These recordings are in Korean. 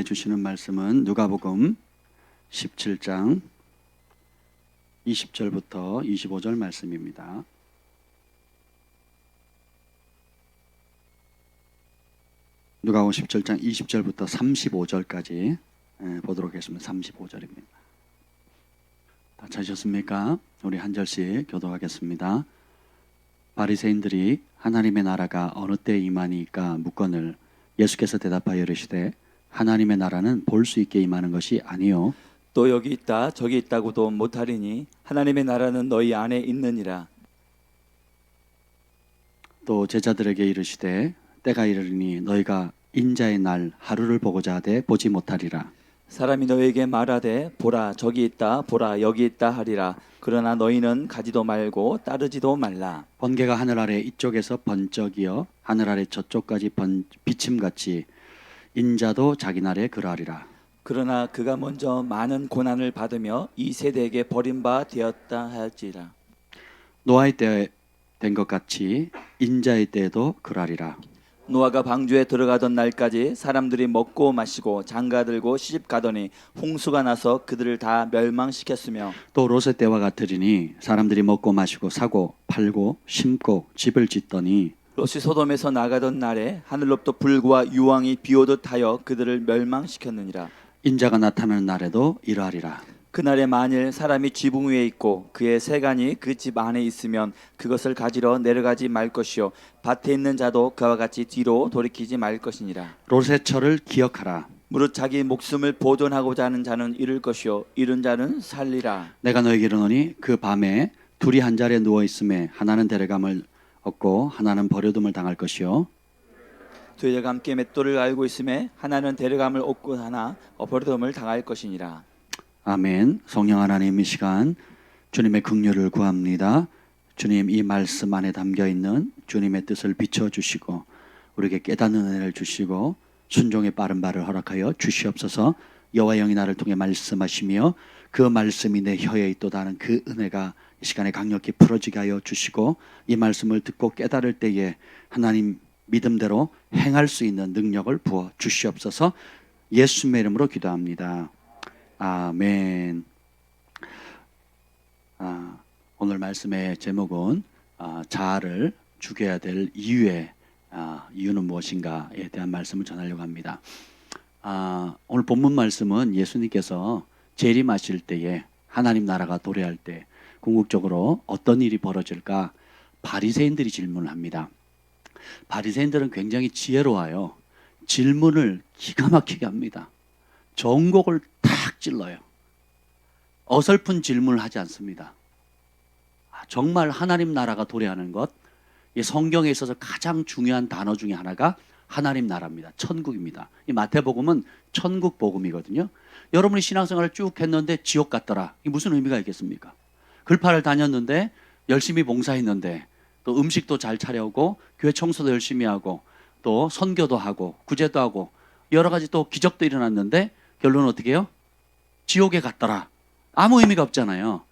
주시는 말씀은 누가복음 17장 20절부터 25절 말씀입니다. 누가복음 17장 20절부터 35절까지 보도록 하겠습니다. 35절입니다. 다 찾으셨습니까? 우리 한 절씩 교독하겠습니다. 바리새인들이 하나님의 나라가 어느 때에 임하니까 묻거늘 예수께서 대답하여 이르시되 하나님의 나라는 볼 수 있게 임하는 것이 아니요 또 여기 있다 저기 있다고도 못하리니 하나님의 나라는 너희 안에 있느니라. 또 제자들에게 이르시되 때가 이르리니 너희가 인자의 날 하루를 보고자 하되 보지 못하리라. 사람이 너희에게 말하되 보라 저기 있다 보라 여기 있다 하리라. 그러나 너희는 가지도 말고 따르지도 말라. 번개가 하늘 아래 이쪽에서 번쩍이어 하늘 아래 저쪽까지 비침같이 인자도 자기 날에 그러하리라. 그러나 그가 먼저 많은 고난을 받으며 이 세대에게 버림바 되었다 할지라. 노아의 때 된 것 같이 인자의 때에도 그러하리라. 노아가 방주에 들어가던 날까지 사람들이 먹고 마시고 장가들고 시집가더니 홍수가 나서 그들을 다 멸망시켰으며 또 롯의 때와 같으리니 사람들이 먹고 마시고 사고 팔고 심고 집을 짓더니 롯이 소돔에서 나가던 날에 하늘로부터 불과 유황이 비오듯 하여 그들을 멸망시켰느니라. 인자가 나타나는 날에도 이러하리라. 그날에 만일 사람이 지붕 위에 있고 그의 세간이 그 집 안에 있으면 그것을 가지러 내려가지 말 것이요 밭에 있는 자도 그와 같이 뒤로 돌이키지 말 것이니라. 롯의 철을 기억하라. 무릇 자기 목숨을 보존하고자 하는 자는 잃을 것이요 잃은 자는 살리라. 내가 너에게 이르노니 그 밤에 둘이 한 자리에 누워 있음에 하나는 데려감을 얻고 하나는 버려둠을 당할 것이요 두 여자가 함께 맷돌을 알고 있음에 하나는 데려감을 얻고 하나 버려둠을 당할 것이니라. 아멘. 성령 하나님, 이 시간 주님의 긍휼을 구합니다. 주님, 이 말씀 안에 담겨 있는 주님의 뜻을 비춰주시고 우리에게 깨닫는 은혜를 주시고 순종의 빠른 발을 허락하여 주시옵소서. 여호와 영이 나를 통해 말씀하시며 그 말씀이 내 혀에 있도다는 그 은혜가 이 시간에 강력히 풀어지게 하여 주시고 이 말씀을 듣고 깨달을 때에 하나님 믿음대로 행할 수 있는 능력을 부어 주시옵소서. 예수님의 이름으로 기도합니다. 아멘. 오늘 말씀의 제목은 자아를 죽여야 될 이유는 무엇인가에 대한 말씀을 전하려고 합니다. 오늘 본문 말씀은 예수님께서 재림하실 때에 하나님 나라가 도래할 때 궁극적으로 어떤 일이 벌어질까 바리새인들이 질문을 합니다. 바리새인들은 굉장히 지혜로워요. 질문을 기가 막히게 합니다. 정곡을 탁 찔러요. 어설픈 질문을 하지 않습니다. 정말 하나님 나라가 도래하는 것, 이 성경에 있어서 가장 중요한 단어 중에 하나가 하나님 나라입니다. 천국입니다. 이 마태복음은 천국 복음이거든요. 여러분이 신앙생활을 쭉 했는데 지옥 갔더라. 이게 무슨 의미가 있겠습니까? 글파를 다녔는데 열심히 봉사했는데 또 음식도 잘 차려오고 교회 청소도 열심히 하고 또 선교도 하고 구제도 하고 여러 가지 또 기적도 일어났는데 결론은 어떻게 해요? 지옥에 갔더라. 아무 의미가 없잖아요.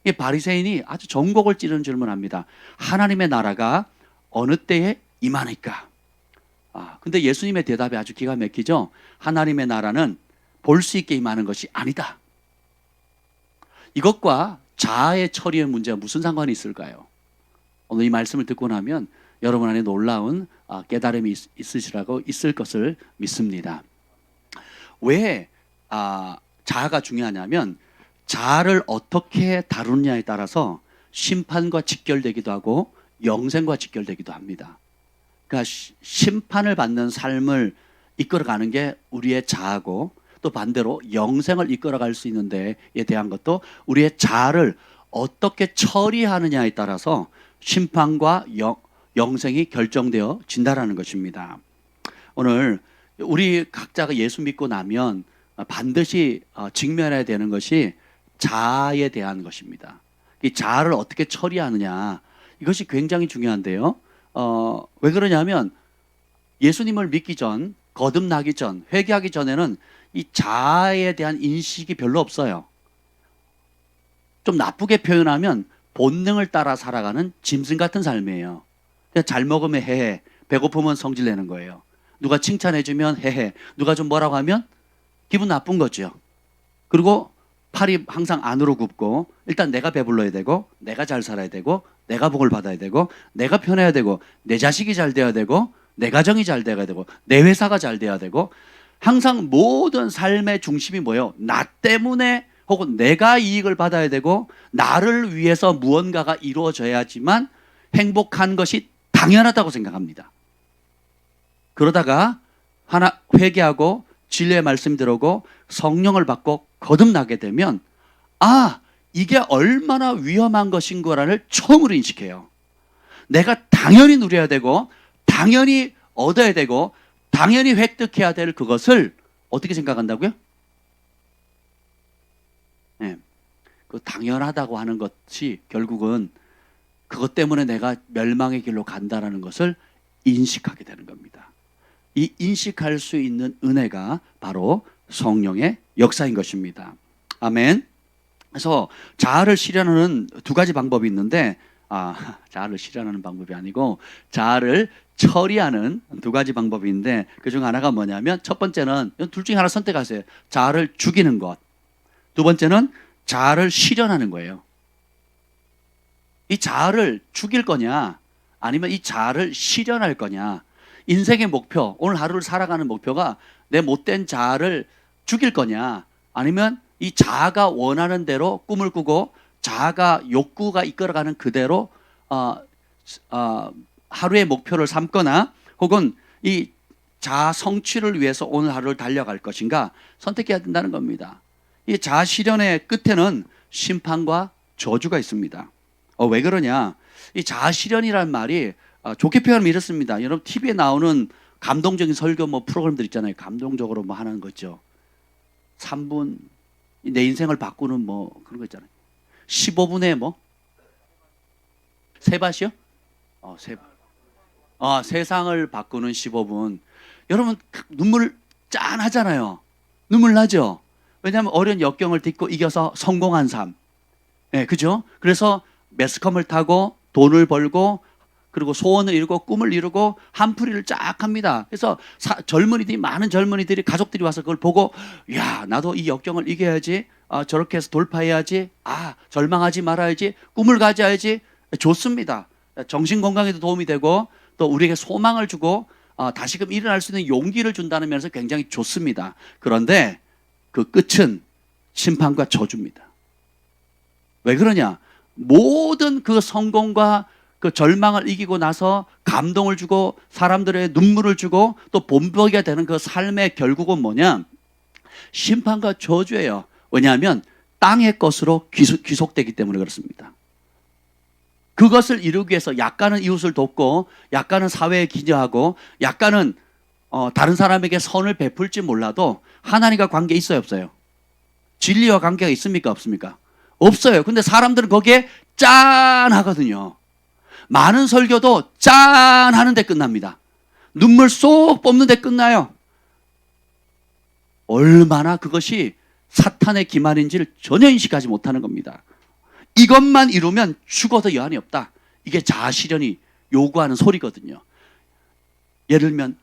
이 바리새인이 아주 정곡을 찌르는 질문을 합니다. 하나님의 나라가 어느 때에 임하니까? 근데 예수님의 대답이 아주 기가 막히죠. 하나님의 나라는 볼 수 있게 임하는 것이 아니다. 이것과 자아의 처리의 문제가 무슨 상관이 있을까요? 오늘 이 말씀을 듣고 나면 여러분 안에 놀라운 깨달음이 있을 것을 믿습니다. 왜 자아가 중요하냐면 자아를 어떻게 다루느냐에 따라서 심판과 직결되기도 하고 영생과 직결되기도 합니다. 그러니까 심판을 받는 삶을 이끌어가는 게 우리의 자아고 또 반대로 영생을 이끌어갈 수 있는 데에 대한 것도 우리의 자아를 어떻게 처리하느냐에 따라서 심판과 영생이 결정되어 진다라는 것입니다. 오늘 우리 각자가 예수 믿고 나면 반드시 직면해야 되는 것이 자아에 대한 것입니다. 이 자아를 어떻게 처리하느냐 이것이 굉장히 중요한데요. 왜 그러냐면 예수님을 믿기 전, 거듭나기 전, 회개하기 전에는 이 자아에 대한 인식이 별로 없어요. 좀 나쁘게 표현하면 본능을 따라 살아가는 짐승 같은 삶이에요. 잘 먹으면 해해, 배고프면 성질내는 거예요. 누가 칭찬해주면 해해, 누가 좀 뭐라고 하면 기분 나쁜 거죠. 그리고 팔이 항상 안으로 굽고 일단 내가 배불러야 되고 내가 잘 살아야 되고 내가 복을 받아야 되고 내가 편해야 되고 내 자식이 잘 돼야 되고 내 가정이 잘 돼야 되고 내 회사가 잘 돼야 되고 항상 모든 삶의 중심이 뭐예요? 나 때문에 혹은 내가 이익을 받아야 되고 나를 위해서 무언가가 이루어져야지만 행복한 것이 당연하다고 생각합니다. 그러다가 하나 회개하고 진리의 말씀 들어오고 성령을 받고 거듭나게 되면 아, 이게 얼마나 위험한 것인 거를 처음으로 인식해요. 내가 당연히 누려야 되고 당연히 얻어야 되고 당연히 획득해야 될 그것을 어떻게 생각한다고요? 네, 그 당연하다고 하는 것이 결국은 그것 때문에 내가 멸망의 길로 간다는 것을 인식하게 되는 겁니다. 이 인식할 수 있는 은혜가 바로 성령의 역사인 것입니다. 아멘. 그래서 자아를 실현하는 두 가지 방법이 있는데 자아를 실현하는 방법이 아니고 자아를 처리하는 두 가지 방법이 있는데 그중 하나가 뭐냐면 첫 번째는 둘 중에 하나 선택하세요. 자아를 죽이는 것. 두 번째는 자아를 실현하는 거예요. 이 자아를 죽일 거냐 아니면 이 자아를 실현할 거냐. 인생의 목표, 오늘 하루를 살아가는 목표가 내 못된 자아를 죽일 거냐 아니면 이 자아가 원하는 대로 꿈을 꾸고 자아가 욕구가 이끌어가는 그대로 하루의 목표를 삼거나 혹은 이 자아 성취를 위해서 오늘 하루를 달려갈 것인가 선택해야 된다는 겁니다. 이 자아 실현의 끝에는 심판과 저주가 있습니다. 왜 그러냐? 이 자아 실현이라는 말이 좋게 표현하면 이렇습니다. 여러분 TV에 나오는 감동적인 설교 프로그램들 있잖아요. 감동적으로 하는 거죠. 3분 내 인생을 바꾸는 그런 거 있잖아요. 15분에 세밭이요? 세상을 바꾸는 15분. 여러분 눈물 짠하잖아요. 눈물 나죠? 왜냐하면 어려운 역경을 딛고 이겨서 성공한 삶. 네, 그죠? 그래서 매스컴을 타고 돈을 벌고 그리고 소원을 이루고 꿈을 이루고 한풀이를 쫙 합니다. 그래서 많은 젊은이들이 가족들이 와서 그걸 보고 야 나도 이 역경을 이겨야지 저렇게 해서 돌파해야지 절망하지 말아야지 꿈을 가져야지 좋습니다. 정신건강에도 도움이 되고 또 우리에게 소망을 주고 다시금 일어날 수 있는 용기를 준다는 면에서 굉장히 좋습니다. 그런데 그 끝은 심판과 저주입니다. 왜 그러냐? 모든 그 성공과 그 절망을 이기고 나서 감동을 주고 사람들의 눈물을 주고 또 본보기가 되는 그 삶의 결국은 뭐냐? 심판과 저주예요. 왜냐하면 땅의 것으로 귀속되기 때문에 그렇습니다. 그것을 이루기 위해서 약간은 이웃을 돕고 약간은 사회에 기여하고 약간은 다른 사람에게 선을 베풀지 몰라도 하나님과 관계 있어요 없어요? 진리와 관계가 있습니까 없습니까? 없어요. 근데 사람들은 거기에 짠 하거든요. 많은 설교도 짠 하는데 끝납니다. 눈물 쏙 뽑는데 끝나요. 얼마나 그것이 사탄의 기만인지를 전혀 인식하지 못하는 겁니다. 이것만 이루면 죽어도 여한이 없다. 이게 자아 실현이 요구하는 소리거든요. 예를 들면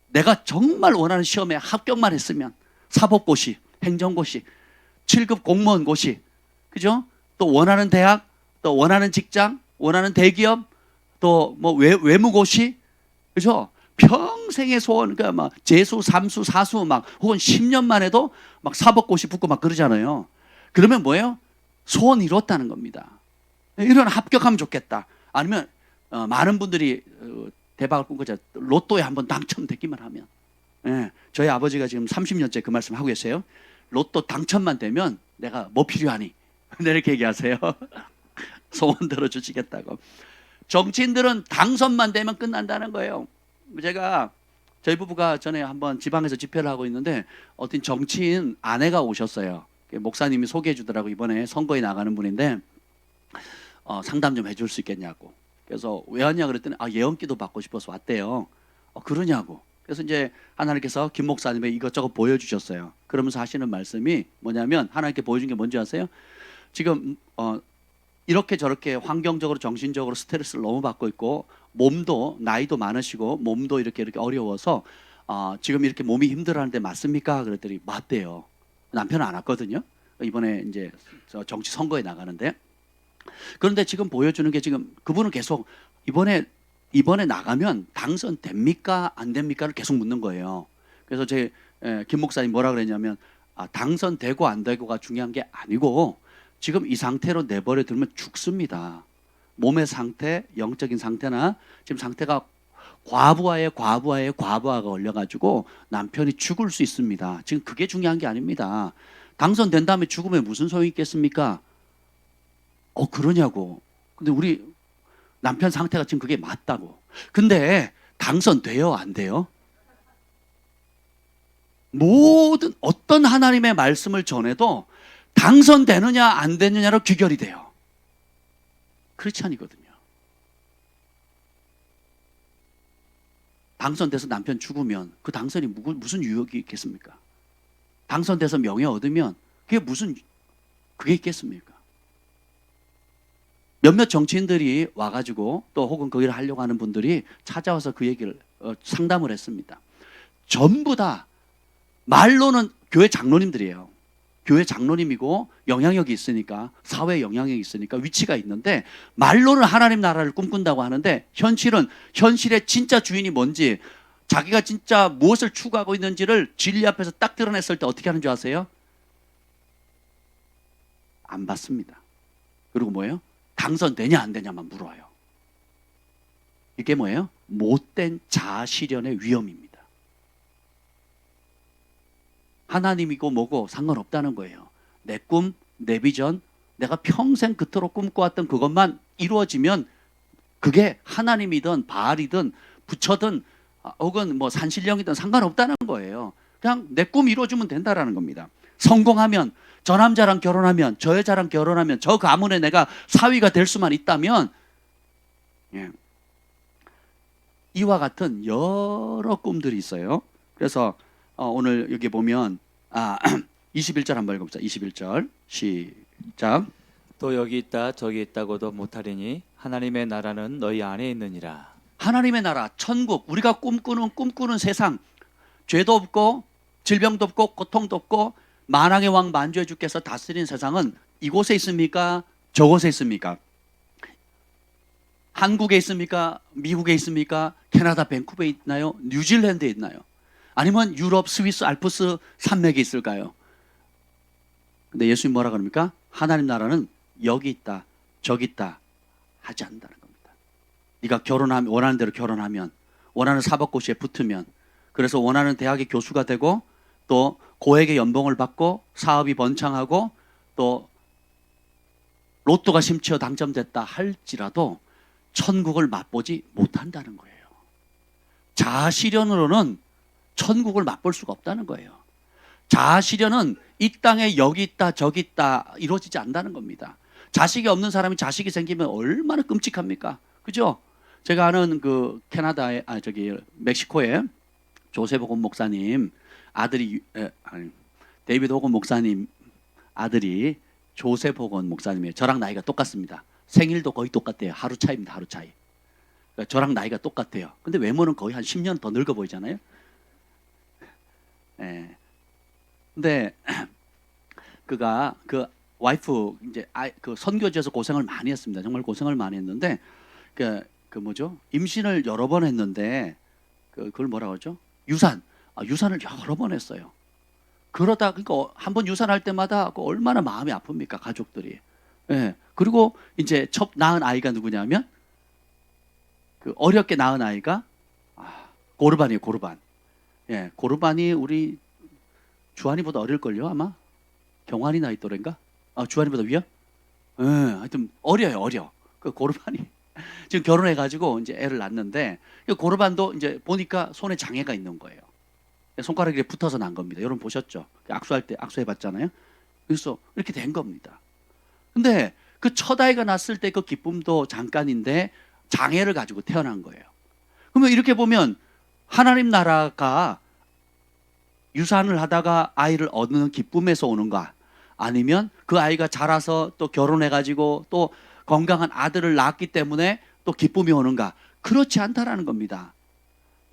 내가 정말 원하는 시험에 합격만 했으면 사법고시, 행정고시, 7급 공무원 고시, 그죠? 또 원하는 대학, 또 원하는 직장, 원하는 대기업, 또 외무고시, 그죠? 평생의 소원, 그러니까 재수, 삼수, 사수 혹은 10년만 해도 사법고시 붙고 그러잖아요. 그러면 뭐예요? 소원 이뤘다는 겁니다. 이런 합격하면 좋겠다. 아니면 많은 분들이 대박을 꿈꾸자 로또에 한번 당첨되기만 하면. 예, 저희 아버지가 지금 30년째 그 말씀 하고 계세요. 로또 당첨만 되면 내가 뭐 필요하니? 이렇게 얘기하세요. 소원 들어주시겠다고. 정치인들은 당선만 되면 끝난다는 거예요. 저희 부부가 전에 한번 지방에서 집회를 하고 있는데 어떤 정치인 아내가 오셨어요. 목사님이 소개해 주더라고. 이번에 선거에 나가는 분인데 상담 좀 해줄 수 있겠냐고. 그래서 왜 왔냐 그랬더니 예언기도 받고 싶어서 왔대요. 그러냐고. 그래서 이제 하나님께서 김 목사님의 이것저것 보여주셨어요. 그러면서 하시는 말씀이 뭐냐면 하나님께 보여준 게 뭔지 아세요? 지금 이렇게 저렇게 환경적으로 정신적으로 스트레스를 너무 받고 있고 몸도 나이도 많으시고 몸도 이렇게 어려워서 지금 이렇게 몸이 힘들어하는데 맞습니까? 그랬더니 맞대요. 남편은 안 왔거든요. 이번에 이제 저 정치 선거에 나가는데, 그런데 지금 보여주는 게 지금 그분은 계속 이번에 나가면 당선됩니까? 안 됩니까를 계속 묻는 거예요. 그래서 김 목사님 뭐라 그랬냐면, 당선되고 안 되고가 중요한 게 아니고 지금 이 상태로 내버려 두면 죽습니다. 몸의 상태, 영적인 상태나 지금 상태가 과부하가 걸려가지고 남편이 죽을 수 있습니다. 지금 그게 중요한 게 아닙니다. 당선된 다음에 죽으면 무슨 소용이 있겠습니까? 그러냐고. 근데 우리 남편 상태가 지금 그게 맞다고. 근데 당선돼요, 안 돼요? 모든 어떤 하나님의 말씀을 전해도 당선되느냐 안 되느냐로 귀결이 돼요. 그렇지 않거든요. 당선돼서 남편 죽으면 그 당선이 무슨 유혹이 있겠습니까? 당선돼서 명예 얻으면 그게 있겠습니까? 몇몇 정치인들이 와가지고 또 혹은 거기를 하려고 하는 분들이 찾아와서 그 얘기를 상담을 했습니다. 전부 다 말로는 교회 장로님들이에요. 교회 장로님이고 영향력이 있으니까, 사회에 영향력이 있으니까 위치가 있는데 말로는 하나님 나라를 꿈꾼다고 하는데 현실의 진짜 주인이 뭔지, 자기가 진짜 무엇을 추구하고 있는지를 진리 앞에서 딱 드러냈을 때 어떻게 하는 줄 아세요? 안 받습니다. 그리고 뭐예요? 당선되냐 안 되냐만 물어요. 이게 뭐예요? 못된 자아실현의 위험입니다. 하나님이고 뭐고 상관없다는 거예요. 내 꿈, 내 비전, 내가 평생 그토록 꿈꿔왔던 그것만 이루어지면 그게 하나님이든 바알이든 부처든 혹은 뭐 산신령이든 상관없다는 거예요. 그냥 내 꿈 이루어지면 된다라는 겁니다. 성공하면, 저 남자랑 결혼하면, 저 여자랑 결혼하면, 저 가문에 내가 사위가 될 수만 있다면, 이와 같은 여러 꿈들이 있어요. 그래서 오늘 여기 보면 21절 한번 읽어보자. 21절 시작. 또 여기 있다 저기 있다고도 못하리니 하나님의 나라는 너희 안에 있느니라. 하나님의 나라, 천국, 우리가 꿈꾸는 세상, 죄도 없고 질병도 없고 고통도 없고 만왕의 왕 만주의 주께서 다스리는 세상은 이곳에 있습니까? 저곳에 있습니까? 한국에 있습니까? 미국에 있습니까? 캐나다 밴쿠버에 있나요? 뉴질랜드에 있나요? 아니면 유럽, 스위스, 알프스 산맥에 있을까요? 근데 예수님 뭐라 그럽니까? 하나님 나라는 여기 있다, 저기 있다 하지 않는다는 겁니다. 네가 원하는 대로 결혼하면, 원하는 사법고시에 붙으면, 그래서 원하는 대학의 교수가 되고, 또 고액의 연봉을 받고 사업이 번창하고 또 로또가 심지어 당첨됐다 할지라도 천국을 맛보지 못한다는 거예요. 자아실현으로는 천국을 맛볼 수가 없다는 거예요. 자아실현은 이 땅에 여기 있다 저기 있다 이루어지지 않는다는 겁니다. 자식이 없는 사람이 자식이 생기면 얼마나 끔찍합니까? 그죠? 제가 아는 그 캐나다에 멕시코에 조셉 호건 목사님 아들이 데이비드 호건 목사님 아들이 조셉 호건 목사님이에요. 저랑 나이가 똑같습니다. 생일도 거의 똑같대요. 하루 차이입니다. 하루 차이. 그러니까 저랑 나이가 똑같아요. 근데 외모는 거의 한 10년 더 늙어 보이잖아요. 예. 근데 그가 그 와이프 이제 그 선교지에서 고생을 많이 했습니다. 정말 고생을 많이 했는데 그 뭐죠? 임신을 여러 번 했는데 그걸 뭐라 그러죠? 유산을 여러 번 했어요. 그러다 그러니까 한 번 유산할 때마다 얼마나 마음이 아픕니까, 가족들이. 예. 그리고 이제 첫 낳은 아이가 누구냐면 그 어렵게 낳은 아이가 고르반이에요, 고르반. 예, 고르반이 우리 주한이보다 어릴걸요, 아마? 경환이 나이 또래인가? 주한이보다 위야? 예, 하여튼 어려. 그 고르반이 지금 결혼해가지고 이제 애를 낳는데, 그 고르반도 이제 보니까 손에 장애가 있는 거예요. 손가락에 붙어서 난 겁니다. 여러분 보셨죠? 악수할 때 악수해봤잖아요. 그래서 이렇게 된 겁니다. 근데 그 첫 아이가 낳았을 때 그 기쁨도 잠깐인데 장애를 가지고 태어난 거예요. 그러면 이렇게 보면 하나님 나라가 유산을 하다가 아이를 얻는 기쁨에서 오는가, 아니면 그 아이가 자라서 또 결혼해가지고 또 건강한 아들을 낳았기 때문에 또 기쁨이 오는가? 그렇지 않다라는 겁니다.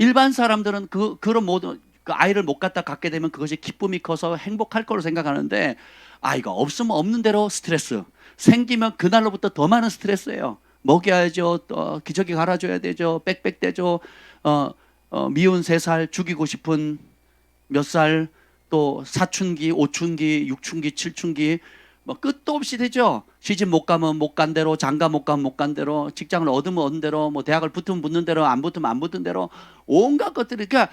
일반 사람들은 그런 모든 그 아이를 못 갖게 되면 그것이 기쁨이 커서 행복할 거로 생각하는데, 아이가 없으면 없는 대로 스트레스, 생기면 그날로부터 더 많은 스트레스예요. 먹여야죠, 또 기저귀 갈아줘야 되죠, 빽빽 대죠, 미운 3살, 죽이고 싶은 몇 살, 또 사춘기, 오춘기, 육춘기, 칠춘기, 뭐 끝도 없이 되죠. 시집 못 가면 못 간 대로, 장가 못 가면 못 간 대로, 직장을 얻으면 얻은 대로, 뭐 대학을 붙으면 붙는 대로, 안 붙으면 안 붙은 대로, 온갖 것들이, 그러니까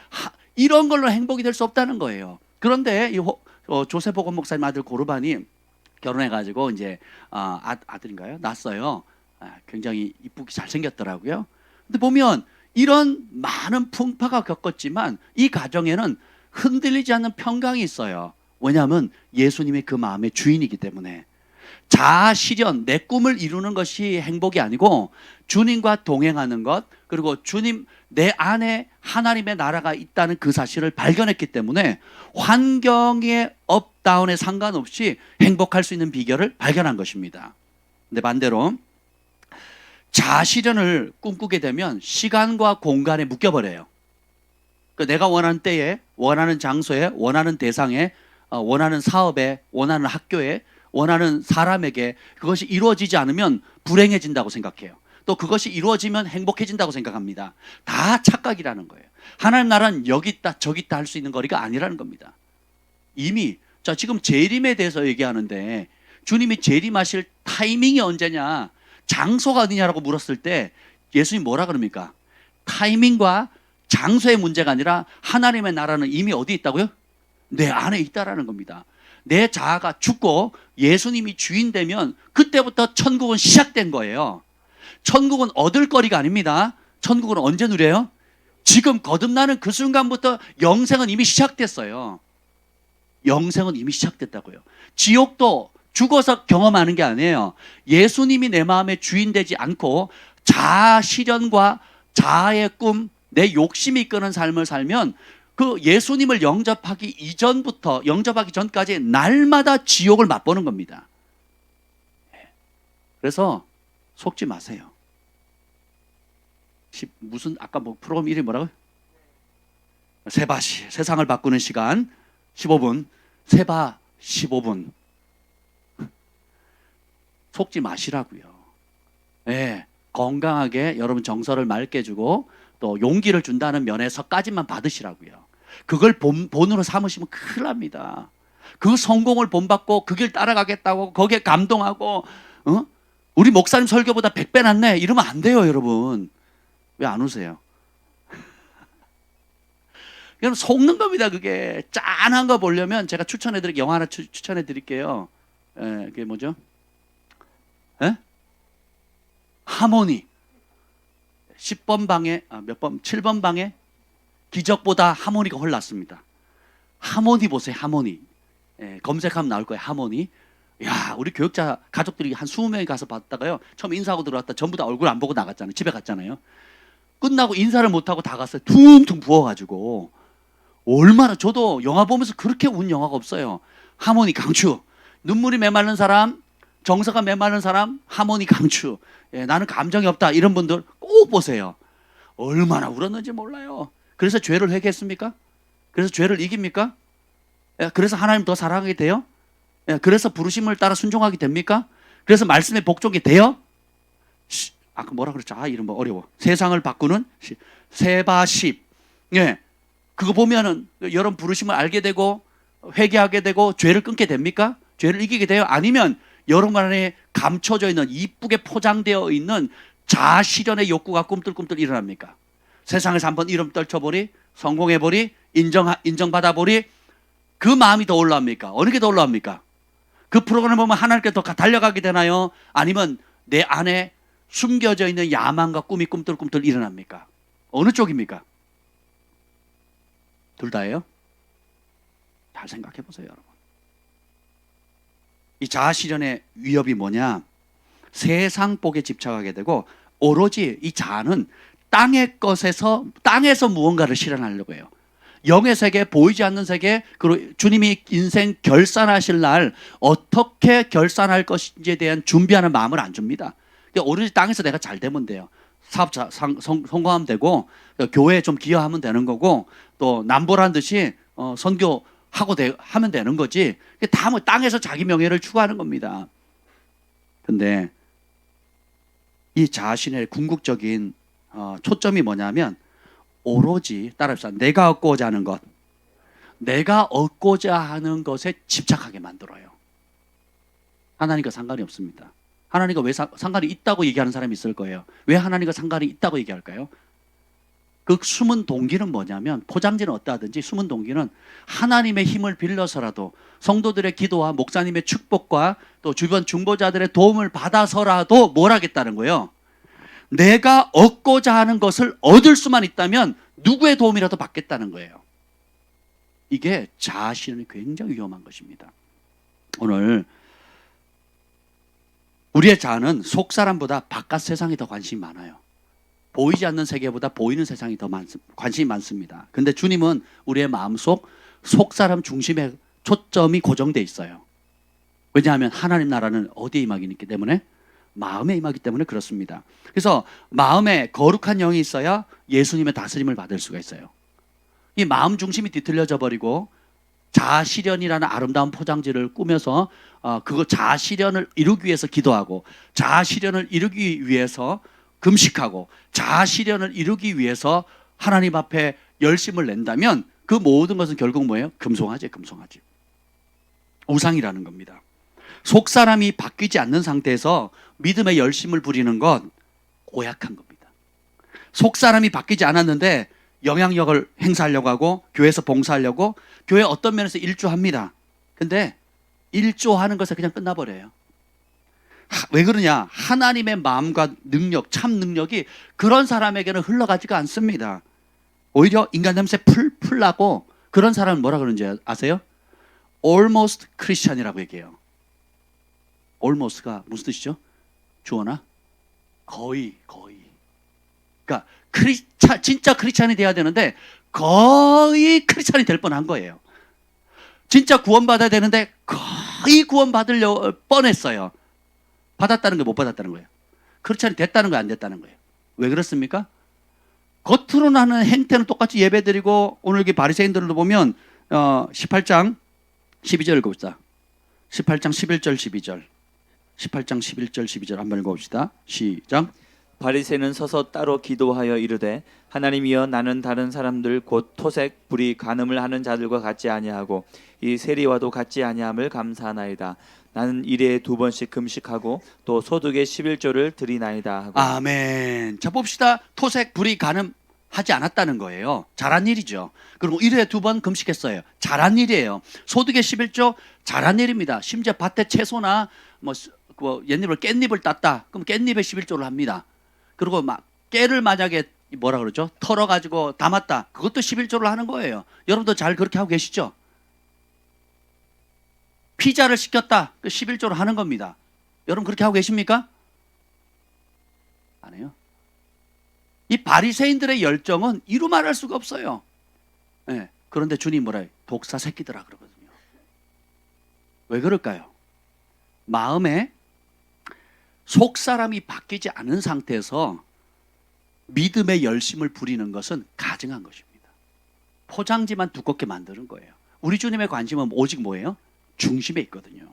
이런 걸로 행복이 될 수 없다는 거예요. 그런데 조세 복음 목사님 아들 고르반이 결혼해가지고 이제 아들인가요? 낳았어요. 굉장히 이쁘게 잘생겼더라고요. 근데 보면 이런 많은 풍파가 겪었지만 이 가정에는 흔들리지 않는 평강이 있어요. 왜냐하면 예수님이 그 마음의 주인이기 때문에. 자아 실현, 내 꿈을 이루는 것이 행복이 아니고 주님과 동행하는 것, 그리고 주님 내 안에 하나님의 나라가 있다는 그 사실을 발견했기 때문에 환경의 업다운에 상관없이 행복할 수 있는 비결을 발견한 것입니다. 근데 반대로 자아 실현을 꿈꾸게 되면 시간과 공간에 묶여버려요. 내가 원하는 때에, 원하는 장소에, 원하는 대상에, 원하는 사업에, 원하는 학교에, 원하는 사람에게 그것이 이루어지지 않으면 불행해진다고 생각해요. 또 그것이 이루어지면 행복해진다고 생각합니다. 다 착각이라는 거예요. 하나님 나라는 여기 있다 저기 있다 할 수 있는 거리가 아니라는 겁니다. 이미 지금 재림에 대해서 얘기하는데 주님이 재림하실 타이밍이 언제냐, 장소가 어디냐라고 물었을 때 예수님 뭐라 그럽니까? 타이밍과 장소의 문제가 아니라 하나님의 나라는 이미 어디 있다고요? 내 안에 있다라는 겁니다. 내 자아가 죽고 예수님이 주인 되면 그때부터 천국은 시작된 거예요. 천국은 얻을 거리가 아닙니다. 천국은 언제 누려요? 지금 거듭나는 그 순간부터 영생은 이미 시작됐어요. 영생은 이미 시작됐다고요. 지옥도 죽어서 경험하는 게 아니에요. 예수님이 내 마음의 주인 되지 않고 자아 실현과 자아의 꿈, 내 욕심이 이끄는 삶을 살면 그 예수님을 영접하기 이전부터, 영접하기 전까지 날마다 지옥을 맛보는 겁니다. 그래서 속지 마세요. 무슨 아까 뭐 프로그램 이름이 뭐라고요? 세바시, 세상을 바꾸는 시간 15분, 세바 15분. 속지 마시라고요. 네, 건강하게 여러분 정서를 맑게 주고 또 용기를 준다는 면에서까지만 받으시라고요. 그걸 본으로 삼으시면 큰일 납니다. 그 성공을 본받고 그 길 따라가겠다고 거기에 감동하고 우리 목사님 설교보다 100배 낫네 이러면 안 돼요. 여러분 왜 안 오세요? 그럼 속는 겁니다. 그게 짠한 거 보려면 제가 영화 하나 추천해 드릴게요. 그게 뭐죠? 하모니. 10번 방에 몇 번? 7번 방에 기적보다 하모니가 훨 낫습니다. 하모니 보세요. 하모니. 검색하면 나올 거예요. 하모니. 야, 우리 교육자 가족들이 한 20명이 가서 봤다가요, 처음 인사하고 들어왔다 전부 다 얼굴 안 보고 나갔잖아요. 집에 갔잖아요. 끝나고 인사를 못하고 다 갔어요. 퉁퉁 부어가지고. 얼마나, 저도 영화 보면서 그렇게 운 영화가 없어요. 하모니 강추. 눈물이 메마른 사람, 정서가 메마른 사람, 하모니 강추. 나는 감정이 없다 이런 분들 꼭 보세요. 얼마나 울었는지 몰라요. 그래서 죄를 회개했습니까? 그래서 죄를 이깁니까? 그래서 하나님 더 사랑하게 돼요? 그래서 부르심을 따라 순종하게 됩니까? 그래서 말씀에 복종이 돼요? 아까 뭐라 그랬죠? 이런 거 어려워. 세상을 바꾸는 세바십. 그거 보면은 여러분 부르심을 알게 되고 회개하게 되고 죄를 끊게 됩니까? 죄를 이기게 돼요? 아니면 여러분 안에 감춰져 있는, 이쁘게 포장되어 있는 자아 실현의 욕구가 꿈틀꿈틀 일어납니까? 세상에서 한번 이름 떨쳐보리, 성공해보리, 인정받아보리, 그 마음이 더 올라옵니까? 어느 게 더 올라옵니까? 그 프로그램 보면 하나님께 더 달려가게 되나요? 아니면 내 안에 숨겨져 있는 야망과 꿈이 꿈틀꿈틀 일어납니까? 어느 쪽입니까? 둘 다예요? 잘 생각해 보세요, 여러분. 이 자아 실현의 위협이 뭐냐? 세상 복에 집착하게 되고 오로지 이 자아는 땅에서 무언가를 실현하려고 해요. 영의 세계, 보이지 않는 세계, 그리고 주님이 인생 결산하실 날 어떻게 결산할 것인지에 대한 준비하는 마음을 안 줍니다. 그러니까 오로지 땅에서 내가 잘 되면 돼요. 사업자 성공하면 되고 교회에 좀 기여하면 되는 거고 또 남보란 듯이 선교하고 하면 되는 거지. 다 뭐 땅에서 자기 명예를 추구하는 겁니다. 근데 이 자신의 궁극적인 초점이 뭐냐면 오로지 따라합시다. 내가 얻고자 하는 것, 내가 얻고자 하는 것에 집착하게 만들어요. 하나님과 상관이 없습니다. 하나님과 왜 상관이 있다고 얘기하는 사람이 있을 거예요. 왜 하나님과 상관이 있다고 얘기할까요? 그 숨은 동기는 뭐냐면, 포장지는 어떠하든지 숨은 동기는 하나님의 힘을 빌려서라도 성도들의 기도와 목사님의 축복과 또 주변 중보자들의 도움을 받아서라도 뭘 하겠다는 거예요. 내가 얻고자 하는 것을 얻을 수만 있다면 누구의 도움이라도 받겠다는 거예요. 이게 자아실현이 굉장히 위험한 것입니다. 오늘 우리의 자아는 속 사람보다 바깥 세상이 더 관심이 많아요. 보이지 않는 세계보다 보이는 세상이 더 관심이 많습니다. 근데 주님은 우리의 마음속 속 사람 중심에 초점이 고정돼 있어요. 왜냐하면 하나님 나라는 어디에 임하기 때문에? 마음에 임하기 때문에 그렇습니다. 그래서 마음에 거룩한 영이 있어야 예수님의 다스림을 받을 수가 있어요. 이 마음 중심이 뒤틀려져 버리고 자아실현이라는 아름다운 포장지를 꾸며서 그거 자아실현을 이루기 위해서 기도하고 자아실현을 이루기 위해서 금식하고 자아실현을 이루기 위해서 하나님 앞에 열심을 낸다면 그 모든 것은 결국 뭐예요? 금송아지. 우상이라는 겁니다. 속 사람이 바뀌지 않는 상태에서 믿음의 열심을 부리는 건 고약한 겁니다. 속 사람이 바뀌지 않았는데 영향력을 행사하려고 하고 교회에서 봉사하려고 교회 어떤 면에서 일조합니다. 근데 일조하는 것에 그냥 끝나버려요. 왜 그러냐? 하나님의 마음과 능력, 참 능력이 그런 사람에게는 흘러가지가 않습니다. 오히려 인간 냄새 풀 나고 그런 사람은 뭐라 그러는지 아세요? almost Christian이라고 얘기해요. almost가 무슨 뜻이죠? 주어나? 거의. 그러니까 진짜 크리스찬이 돼야 되는데 거의 크리스찬이 될 뻔한 거예요. 진짜 구원받아야 되는데 거의 구원받으려 뻔했어요. 받았다는 게 못 받았다는 거예요. 크리스찬이 됐다는 거 안 됐다는 거예요. 왜 그렇습니까? 겉으로 하는 행태는 똑같이 예배드리고 오늘 여기 바리새인들도 보면 18장 12절 읽어봅시다. 18장 11절 12절 18장 11절 12절 한번 읽어봅시다. 시작. 바리새는 서서 따로 기도하여 이르되 하나님이여 나는 다른 사람들 곧 토색 불의 간음을 하는 자들과 같지 아니하고 이 세리와도 같지 아니함을 감사하나이다. 나는 일에 2번씩 금식하고 또 소득의 11조를 드리나이다 하고. 아멘. 자 봅시다. 토색 불의 간음 하지 않았다는 거예요. 잘한 일이죠. 그리고 1회에 2번 금식했어요. 잘한 일이에요. 소득의 11조 잘한 일입니다. 심지어 밭에 채소나 뭐 옛잎을 깻잎을 땄다. 그럼 깻잎에 11조를 합니다. 그리고 막 깨를 만약에 뭐라 그러죠? 털어가지고 담았다. 그것도 11조를 하는 거예요. 여러분도 잘 그렇게 하고 계시죠? 피자를 시켰다. 11조를 하는 겁니다. 여러분 그렇게 하고 계십니까? 안 해요. 이 바리새인들의 열정은 이루 말할 수가 없어요. 네. 그런데 주님 뭐라 해요? 독사 새끼들아 그러거든요. 왜 그럴까요? 마음에 속 사람이 바뀌지 않은 상태에서 믿음의 열심을 부리는 것은 가증한 것입니다. 포장지만 두껍게 만드는 거예요. 우리 주님의 관심은 오직 뭐예요? 중심에 있거든요.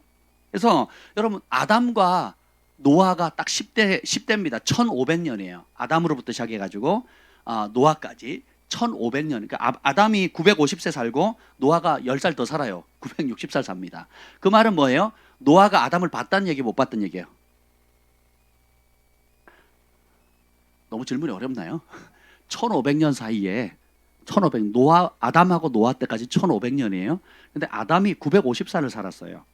그래서 여러분 아담과 노아가 딱 10대입니다. 1500년이에요. 아담으로부터 시작해가지고 노아까지 1500년. 그러니까 아담이 950세 살고 노아가 10살 더 살아요. 960살 삽니다. 그 말은 뭐예요? 노아가 아담을 봤다는 얘기 못 봤다는 얘기예요. 너무 질문이 어렵나요? 1500년 사이에 아담하고 노아 때까지 1500년이에요. 근데 아담이 950살을 살았어요.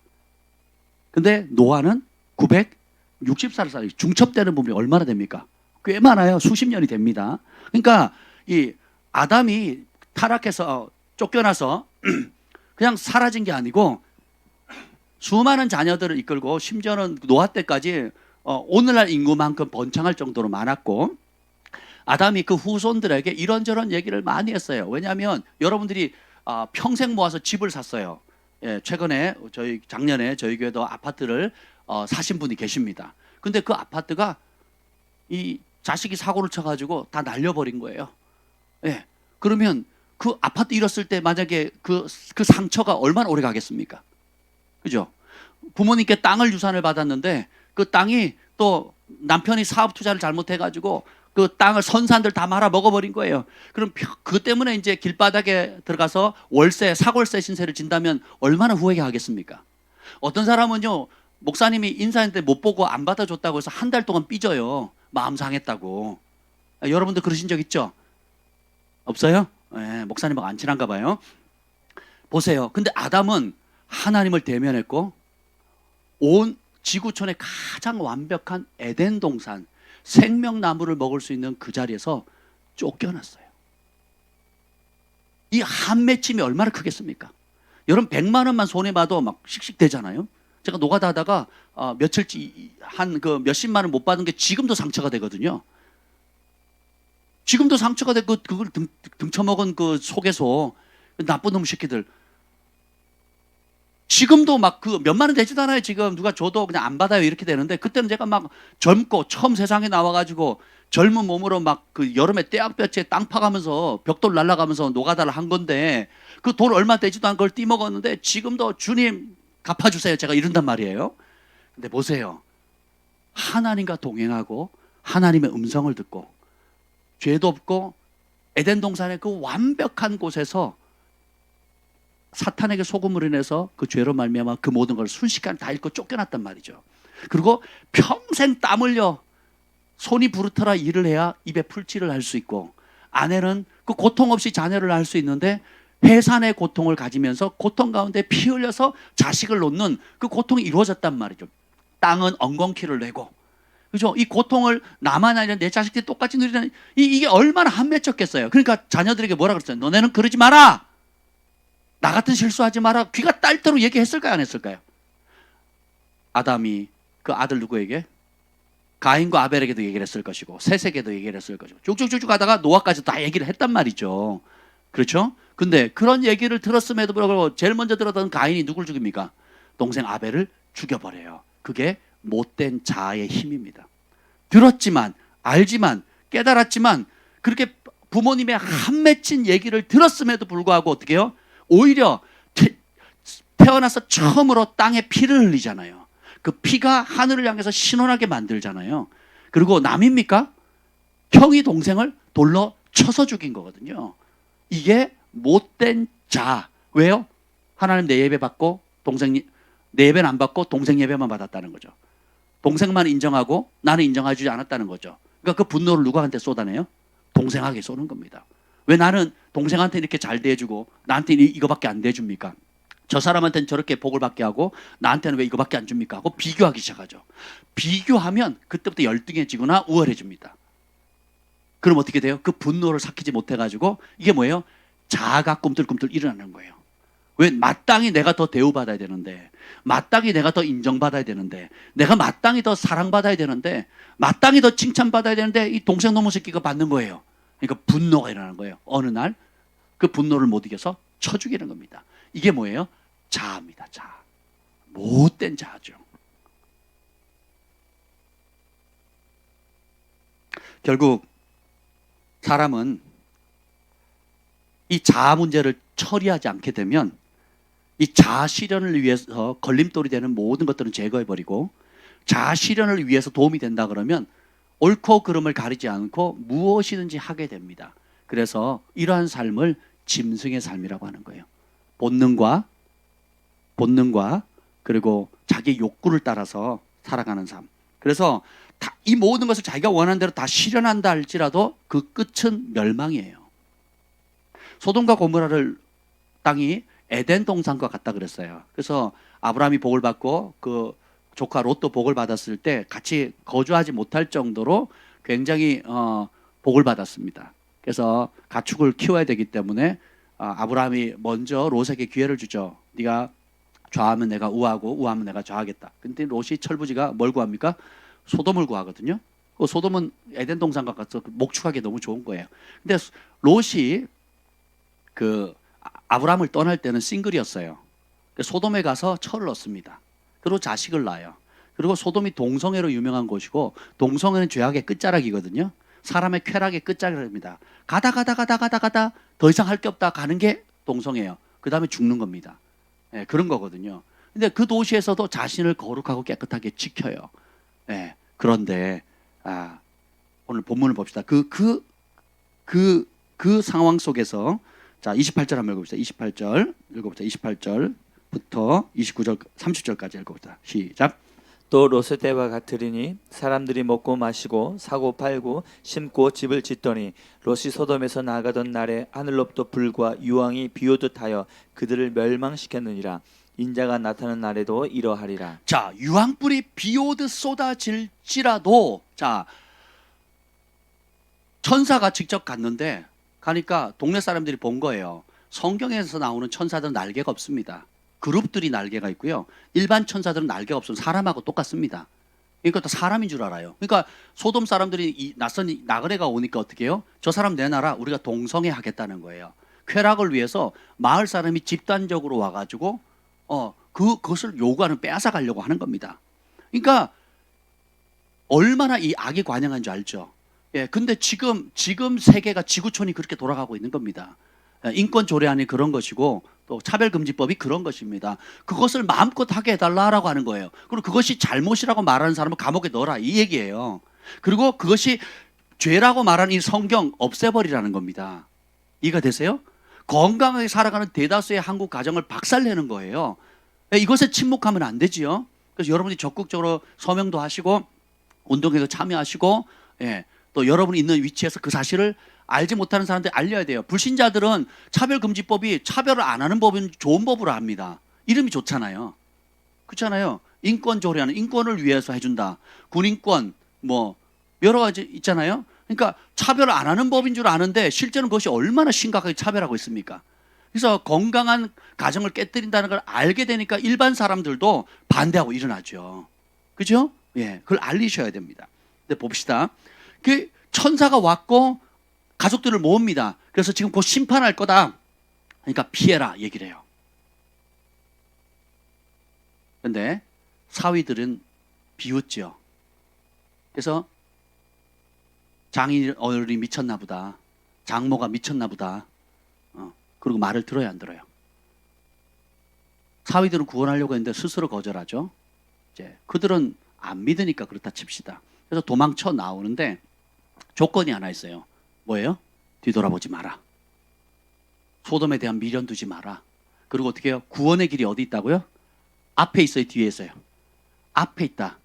근데 노아는 960살을 살아요. 중첩되는 부분이 얼마나 됩니까? 꽤 많아요. 수십 년이 됩니다. 그러니까 이 아담이 타락해서 쫓겨나서 그냥 사라진 게 아니고 수많은 자녀들을 이끌고 심지어는 노아 때까지 오늘날 인구만큼 번창할 정도로 많았고 아담이 그 후손들에게 이런저런 얘기를 많이 했어요. 왜냐하면 여러분들이 평생 모아서 집을 샀어요. 예, 최근에 작년에 저희 교회도 아파트를 사신 분이 계십니다. 근데 그 아파트가 이 자식이 사고를 쳐가지고 다 날려버린 거예요. 예. 그러면 그 아파트 잃었을 때 만약에 그 상처가 얼마나 오래 가겠습니까? 그죠? 부모님께 땅을 유산을 받았는데 그 땅이 또 남편이 사업 투자를 잘못해가지고 그 땅을 선산들 다 말아 먹어버린 거예요. 그럼 그 때문에 이제 길바닥에 들어가서 월세, 사골세 신세를 진다면 얼마나 후회가 하겠습니까? 어떤 사람은요, 목사님이 인사했는데 못 보고 안 받아줬다고 해서 한 달 동안 삐져요. 마음 상했다고. 여러분들 그러신 적 있죠? 없어요? 네, 목사님하고 안 친한가 봐요. 보세요. 근데 아담은 하나님을 대면했고 온 지구촌의 가장 완벽한 에덴 동산, 생명나무를 먹을 수 있는 그 자리에서 쫓겨났어요. 이 한 맺힘이 얼마나 크겠습니까? 여러분 100만 원만 손해봐도 막 씩씩대잖아요. 제가 노가다 하다가 며칠치 한 그 몇십만 원 못 받은 게 지금도 상처가 되거든요. 지금도 상처가 되고 그걸 등쳐먹은 그 속에서 나쁜 놈 새끼들. 지금도 막 그 몇만 원 되지도 않아요. 지금 누가 줘도 그냥 안 받아요. 이렇게 되는데 그때는 제가 막 젊고 처음 세상에 나와가지고 젊은 몸으로 막 그 여름에 떼약볕에 땅 파가면서 벽돌 날아가면서 노가다를 한 건데 그 돈 얼마 되지도 않은 걸 띠먹었는데 지금도 주님 갚아주세요. 제가 이런단 말이에요. 근데 보세요. 하나님과 동행하고 하나님의 음성을 듣고 죄도 없고 에덴 동산의 그 완벽한 곳에서 사탄에게 속음으로 인해서 그 죄로 말미암아 그 모든 걸 순식간에 다 잃고 쫓겨났단 말이죠. 그리고 평생 땀 흘려 손이 부르터라 일을 해야 입에 풀칠을 할 수 있고 아내는 그 고통 없이 자녀를 낳을 수 있는데 해산의 고통을 가지면서 고통 가운데 피 흘려서 자식을 놓는 그 고통이 이루어졌단 말이죠. 땅은 엉겅퀴를 내고 그죠? 이 고통을 나만 아니라 내 자식들이 똑같이 누리는 이게 얼마나 한맺혔겠어요. 그러니까 자녀들에게 뭐라 그랬어요? 너네는 그러지 마라. 나 같은 실수하지 마라. 귀가 딸대로 얘기했을까요? 안 했을까요? 아담이 그 아들 누구에게? 가인과 아벨에게도 얘기를 했을 것이고 셋에게도 얘기를 했을 것이고 쭉쭉쭉 가다가 노아까지 다 얘기를 했단 말이죠. 그렇죠? 근데 그런 얘기를 들었음에도 불구하고 제일 먼저 들었던 가인이 누굴 죽입니까? 동생 아벨을 죽여버려요. 그게 못된 자아의 힘입니다. 들었지만 알지만 깨달았지만 그렇게 부모님의 한 맺힌 얘기를 들었음에도 불구하고 어떻게 해요? 오히려 태어나서 처음으로 땅에 피를 흘리잖아요. 그 피가 하늘을 향해서 신원하게 만들잖아요. 그리고 남입니까? 형이 동생을 돌로 쳐서 죽인 거거든요. 이게 못된 자. 왜요? 하나님 내 예배 받고 내 예배는 안 받고 동생 예배만 받았다는 거죠. 동생만 인정하고 나는 인정해주지 않았다는 거죠. 그러니까 그 분노를 누구한테 쏟아내요? 동생에게 쏘는 겁니다. 왜 나는 동생한테 이렇게 잘 대해주고 나한테 이거밖에 안 대줍니까? 저 사람한테는 저렇게 복을 받게 하고 나한테는 왜 이거밖에 안 줍니까? 하고 비교하기 시작하죠. 비교하면 그때부터 열등해지거나 우월해집니다. 그럼 어떻게 돼요? 그 분노를 삭히지 못해가지고 이게 뭐예요? 자아가 꿈틀꿈틀 일어나는 거예요. 왜? 마땅히 내가 더 대우받아야 되는데 마땅히 내가 더 인정받아야 되는데 내가 마땅히 더 사랑받아야 되는데 마땅히 더 칭찬받아야 되는데 이 동생 놈의 새끼가 받는 거예요. 그러니까 분노가 일어나는 거예요. 어느 날 그 분노를 못 이겨서 쳐 죽이는 겁니다. 이게 뭐예요? 자아입니다. 자아. 못된 자아죠. 결국 사람은 이 자아 문제를 처리하지 않게 되면 이 자아 실현을 위해서 걸림돌이 되는 모든 것들은 제거해버리고 자아 실현을 위해서 도움이 된다 그러면 옳고 그름을 가리지 않고 무엇이든지 하게 됩니다. 그래서 이러한 삶을 짐승의 삶이라고 하는 거예요. 본능과 그리고 자기 욕구를 따라서 살아가는 삶. 그래서 이 모든 것을 자기가 원하는 대로 다 실현한다 할지라도 그 끝은 멸망이에요. 소돔과 고모라를 땅이 에덴 동산과 같다 그랬어요. 그래서 아브라함이 복을 받고 그 조카 롯도 복을 받았을 때 같이 거주하지 못할 정도로 굉장히 복을 받았습니다. 그래서 가축을 키워야 되기 때문에 아브라함이 먼저 롯에게 기회를 주죠. 네가 좌하면 내가 우하고 우하면 내가 좌하겠다. 근데 롯이 철부지가 뭘 구합니까? 소돔을 구하거든요. 그 소돔은 에덴 동산과 같아서 목축하기 너무 좋은 거예요. 근데 롯이 그 아브라함을 떠날 때는 싱글이었어요. 소돔에 가서 철을 얻습니다. 그리고 자식을 낳아요. 그리고 소돔이 동성애로 유명한 곳이고 동성애는 죄악의 끝자락이거든요. 사람의 쾌락의 끝자락입니다. 가다 더 이상 할 게 없다 가는 게 동성애예요. 그 다음에 죽는 겁니다. 예, 그런 거거든요. 근데 그 도시에서도 자신을 거룩하고 깨끗하게 지켜요. 예, 그런데 오늘 본문을 봅시다. 그 상황 속에서 자 28절 한번 읽어봅시다. 28절 읽어봅시다. 28절부터 29절 30절까지 읽어봅시다. 시작. 또 롯의 때와 같으리니 사람들이 먹고 마시고 사고 팔고 심고 집을 짓더니 롯이 소돔에서 나가던 날에 하늘로부터 불과 유황이 비오듯 하여 그들을 멸망시켰느니라. 인자가 나타나는 날에도 이러하리라. 자, 유황불이 비오듯 쏟아질지라도 자 천사가 직접 갔는데 가니까 동네 사람들이 본 거예요. 성경에서 나오는 천사들은 날개가 없습니다. 그룹들이 날개가 있고요. 일반 천사들은 날개가 없으면 사람하고 똑같습니다. 그러니까 또 사람인 줄 알아요. 그러니까 소돔 사람들이 이 낯선 나그네가 오니까 어떻게 해요? 저 사람 내놔라. 우리가 동성애 하겠다는 거예요. 쾌락을 위해서 마을 사람이 집단적으로 와가지고 그것을 요구하는 빼앗아 가려고 하는 겁니다. 그러니까 얼마나 이 악이 관영한 줄 알죠. 예, 근데 지금 세계가 지구촌이 그렇게 돌아가고 있는 겁니다. 인권 조례안이 그런 것이고 또 차별금지법이 그런 것입니다. 그것을 마음껏 하게 해달라고 하는 거예요. 그리고 그것이 잘못이라고 말하는 사람은 감옥에 넣어라 이 얘기예요. 그리고 그것이 죄라고 말하는 이 성경 없애버리라는 겁니다. 이해가 되세요? 건강하게 살아가는 대다수의 한국 가정을 박살내는 거예요. 이것에 침묵하면 안 되지요. 그래서 여러분이 적극적으로 서명도 하시고 운동에도 참여하시고 또 여러분이 있는 위치에서 그 사실을 알지 못하는 사람들 알려야 돼요. 불신자들은 차별금지법이 차별을 안 하는 법은 좋은 법으로 합니다. 이름이 좋잖아요. 그렇잖아요. 인권 조례하는 인권을 위해서 해준다. 군인권 뭐 여러 가지 있잖아요. 그러니까 차별을 안 하는 법인 줄 아는데 실제는 그것이 얼마나 심각하게 차별하고 있습니까? 그래서 건강한 가정을 깨뜨린다는 걸 알게 되니까 일반 사람들도 반대하고 일어나죠. 그죠? 예, 그걸 알리셔야 됩니다. 근데 봅시다. 그 천사가 왔고 가족들을 모읍니다. 그래서 지금 곧 심판할 거다. 그러니까 피해라 얘기를 해요. 그런데 사위들은 비웃죠. 그래서 장인어른이 미쳤나 보다. 장모가 미쳤나 보다. 그리고 말을 들어야 안 들어요. 사위들은 구원하려고 했는데 스스로 거절하죠. 이제 그들은 안 믿으니까 그렇다 칩시다. 그래서 도망쳐 나오는데 조건이 하나 있어요. 뭐예요? 뒤돌아보지 마라. 소돔에 대한 미련 두지 마라. 그리고 어떻게 해요? 구원의 길이 어디 있다고요? 앞에 있어요? 뒤에 있어요? 앞에 있다.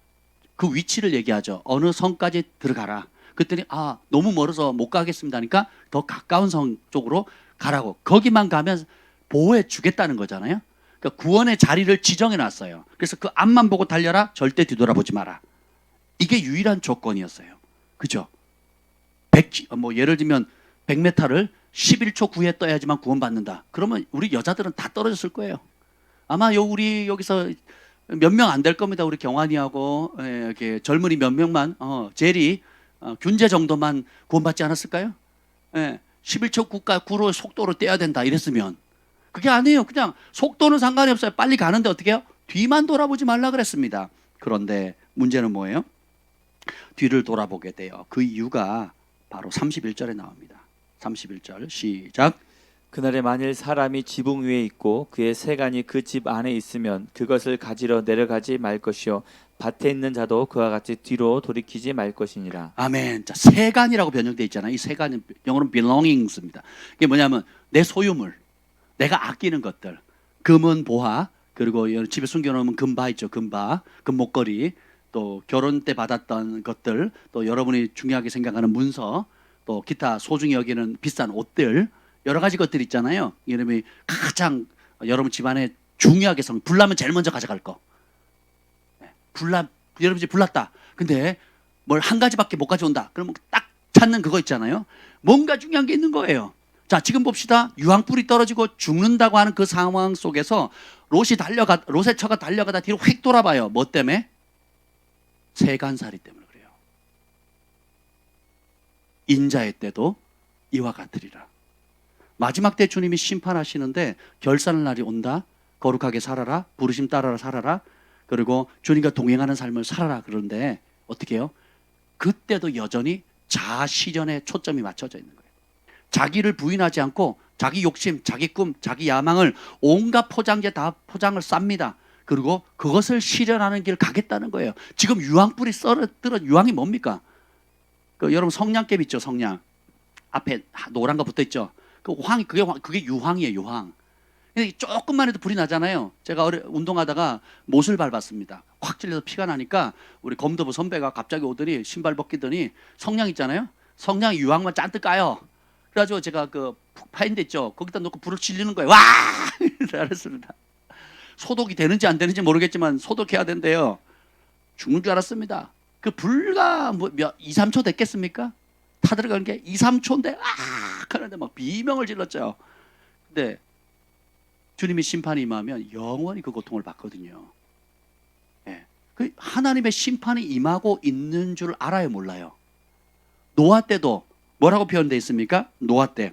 그 위치를 얘기하죠. 어느 성까지 들어가라. 그랬더니 너무 멀어서 못 가겠습니다 하니까 더 가까운 성 쪽으로 가라고. 거기만 가면 보호해 주겠다는 거잖아요. 그러니까 구원의 자리를 지정해 놨어요. 그래서 그 앞만 보고 달려라. 절대 뒤돌아보지 마라. 이게 유일한 조건이었어요. 그죠? 예를 들면 100m를 11초 9에 떠야지만 구원받는다. 그러면 우리 여자들은 다 떨어졌을 거예요. 아마 우리 여기서 몇 명 안 될 겁니다. 우리 경환이하고 이렇게 젊은이 몇 명만 제리 균제 정도만 구원받지 않았을까요? 11초 9로 속도로 떼야 된다 이랬으면 그게 아니에요. 그냥 속도는 상관이 없어요. 빨리 가는데 어떻게 해요? 뒤만 돌아보지 말라 그랬습니다. 그런데 문제는 뭐예요? 뒤를 돌아보게 돼요. 그 이유가 바로 31절에 나옵니다. 31절 시작. 그날에 만일 사람이 지붕 위에 있고 그의 세간이 그 집 안에 있으면 그것을 가지러 내려가지 말 것이요 밭에 있는 자도 그와 같이 뒤로 돌이키지 말 것이니라. 아멘. 자, 세간이라고 변형되어 있잖아요. 이 세간은 영어로는 belongings입니다. 이게 뭐냐면 내 소유물, 내가 아끼는 것들, 금은 보화, 그리고 집에 숨겨놓으면 금바 있죠. 금바, 금목걸이, 또 결혼 때 받았던 것들, 또 여러분이 중요하게 생각하는 문서, 또 기타 소중히 여기는 비싼 옷들, 여러 가지 것들 있잖아요. 이름이 가장 여러분 집안에 중요하게 불나면 제일 먼저 가져갈 거. 여러분 집 불났다. 근데 뭘 한 가지밖에 못 가져온다. 그러면 딱 찾는 그거 있잖아요. 뭔가 중요한 게 있는 거예요. 자, 지금 봅시다. 유황불이 떨어지고 죽는다고 하는 그 상황 속에서 롯의 처가 달려가다 뒤로 휙 돌아봐요. 뭐 때문에? 세간살이 때문에 그래요. 인자의 때도 이와 같으리라. 마지막 때 주님이 심판하시는데 결산할 날이 온다. 거룩하게 살아라. 부르심 따라라 살아라. 그리고 주님과 동행하는 삶을 살아라 그러는데 어떻게 해요? 그때도 여전히 자아 실현에 초점이 맞춰져 있는 거예요. 자기를 부인하지 않고 자기 욕심, 자기 꿈, 자기 야망을 온갖 포장재 다 포장을 쌉니다. 그리고 그것을 실현하는 길 가겠다는 거예요. 지금 유황불이 썰어들어 유황이 뭡니까? 여러분 성냥개비 있죠, 성냥. 앞에 노란 거 붙어 있죠. 그게 유황이에요, 유황. 조금만 해도 불이 나잖아요. 제가 운동하다가 못을 밟았습니다. 확 찔려서 피가 나니까 우리 검도부 선배가 갑자기 오더니 신발 벗기더니 성냥 있잖아요. 성냥 유황만 잔뜩 까요. 그래가지고 제가 그 파인데 있죠. 거기다 놓고 불을 질리는 거예요. 와! 알았습니다. 소독이 되는지 안 되는지 모르겠지만 소독해야 된대요. 죽는 줄 알았습니다. 그 불과 2, 3초 됐겠습니까? 타들어가는 게 2, 3초인데 하는데 막 비명을 질렀죠. 근데 주님이 심판이 임하면 영원히 그 고통을 받거든요. 예. 그 하나님의 심판이 임하고 있는 줄 알아요, 몰라요? 노아 때도 뭐라고 표현되어 있습니까? 노아 때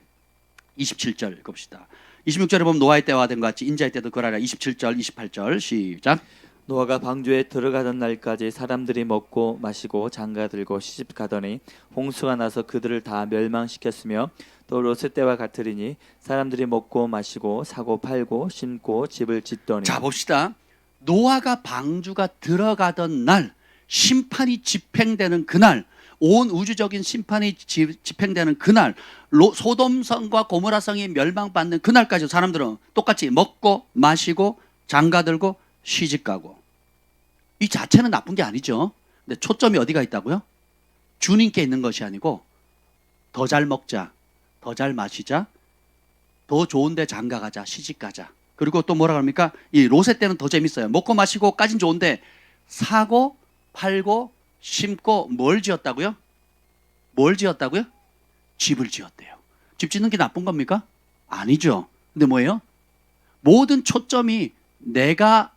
27절 읽읍시다. 26절에 보면 노아의 때와 된 것 같이 인자의 때도 그러하라. 27절 28절 시작. 노아가 방주에 들어가던 날까지 사람들이 먹고 마시고 장가들고 시집가더니 홍수가 나서 그들을 다 멸망시켰으며 또 롯의 때와 같으리니 사람들이 먹고 마시고 사고 팔고 심고 집을 짓더니. 자 봅시다. 노아가 방주가 들어가던 날, 심판이 집행되는 그날, 온 우주적인 심판이 집행되는 그날, 소돔성과 고모라성이 멸망받는 그날까지 사람들은 똑같이 먹고 마시고 장가들고 시집가고. 이 자체는 나쁜 게 아니죠. 근데 초점이 어디가 있다고요? 주님께 있는 것이 아니고 더 잘 먹자, 더 잘 마시자, 더 좋은 데 장가가자, 시집가자. 그리고 또 뭐라 그럽니까? 이 롯의 때는 더 재밌어요. 먹고 마시고까진 좋은데 사고 팔고 심고 뭘 지었다고요? 뭘 지었다고요? 집을 지었대요. 집 짓는 게 나쁜 겁니까? 아니죠. 근데 뭐예요? 모든 초점이 내가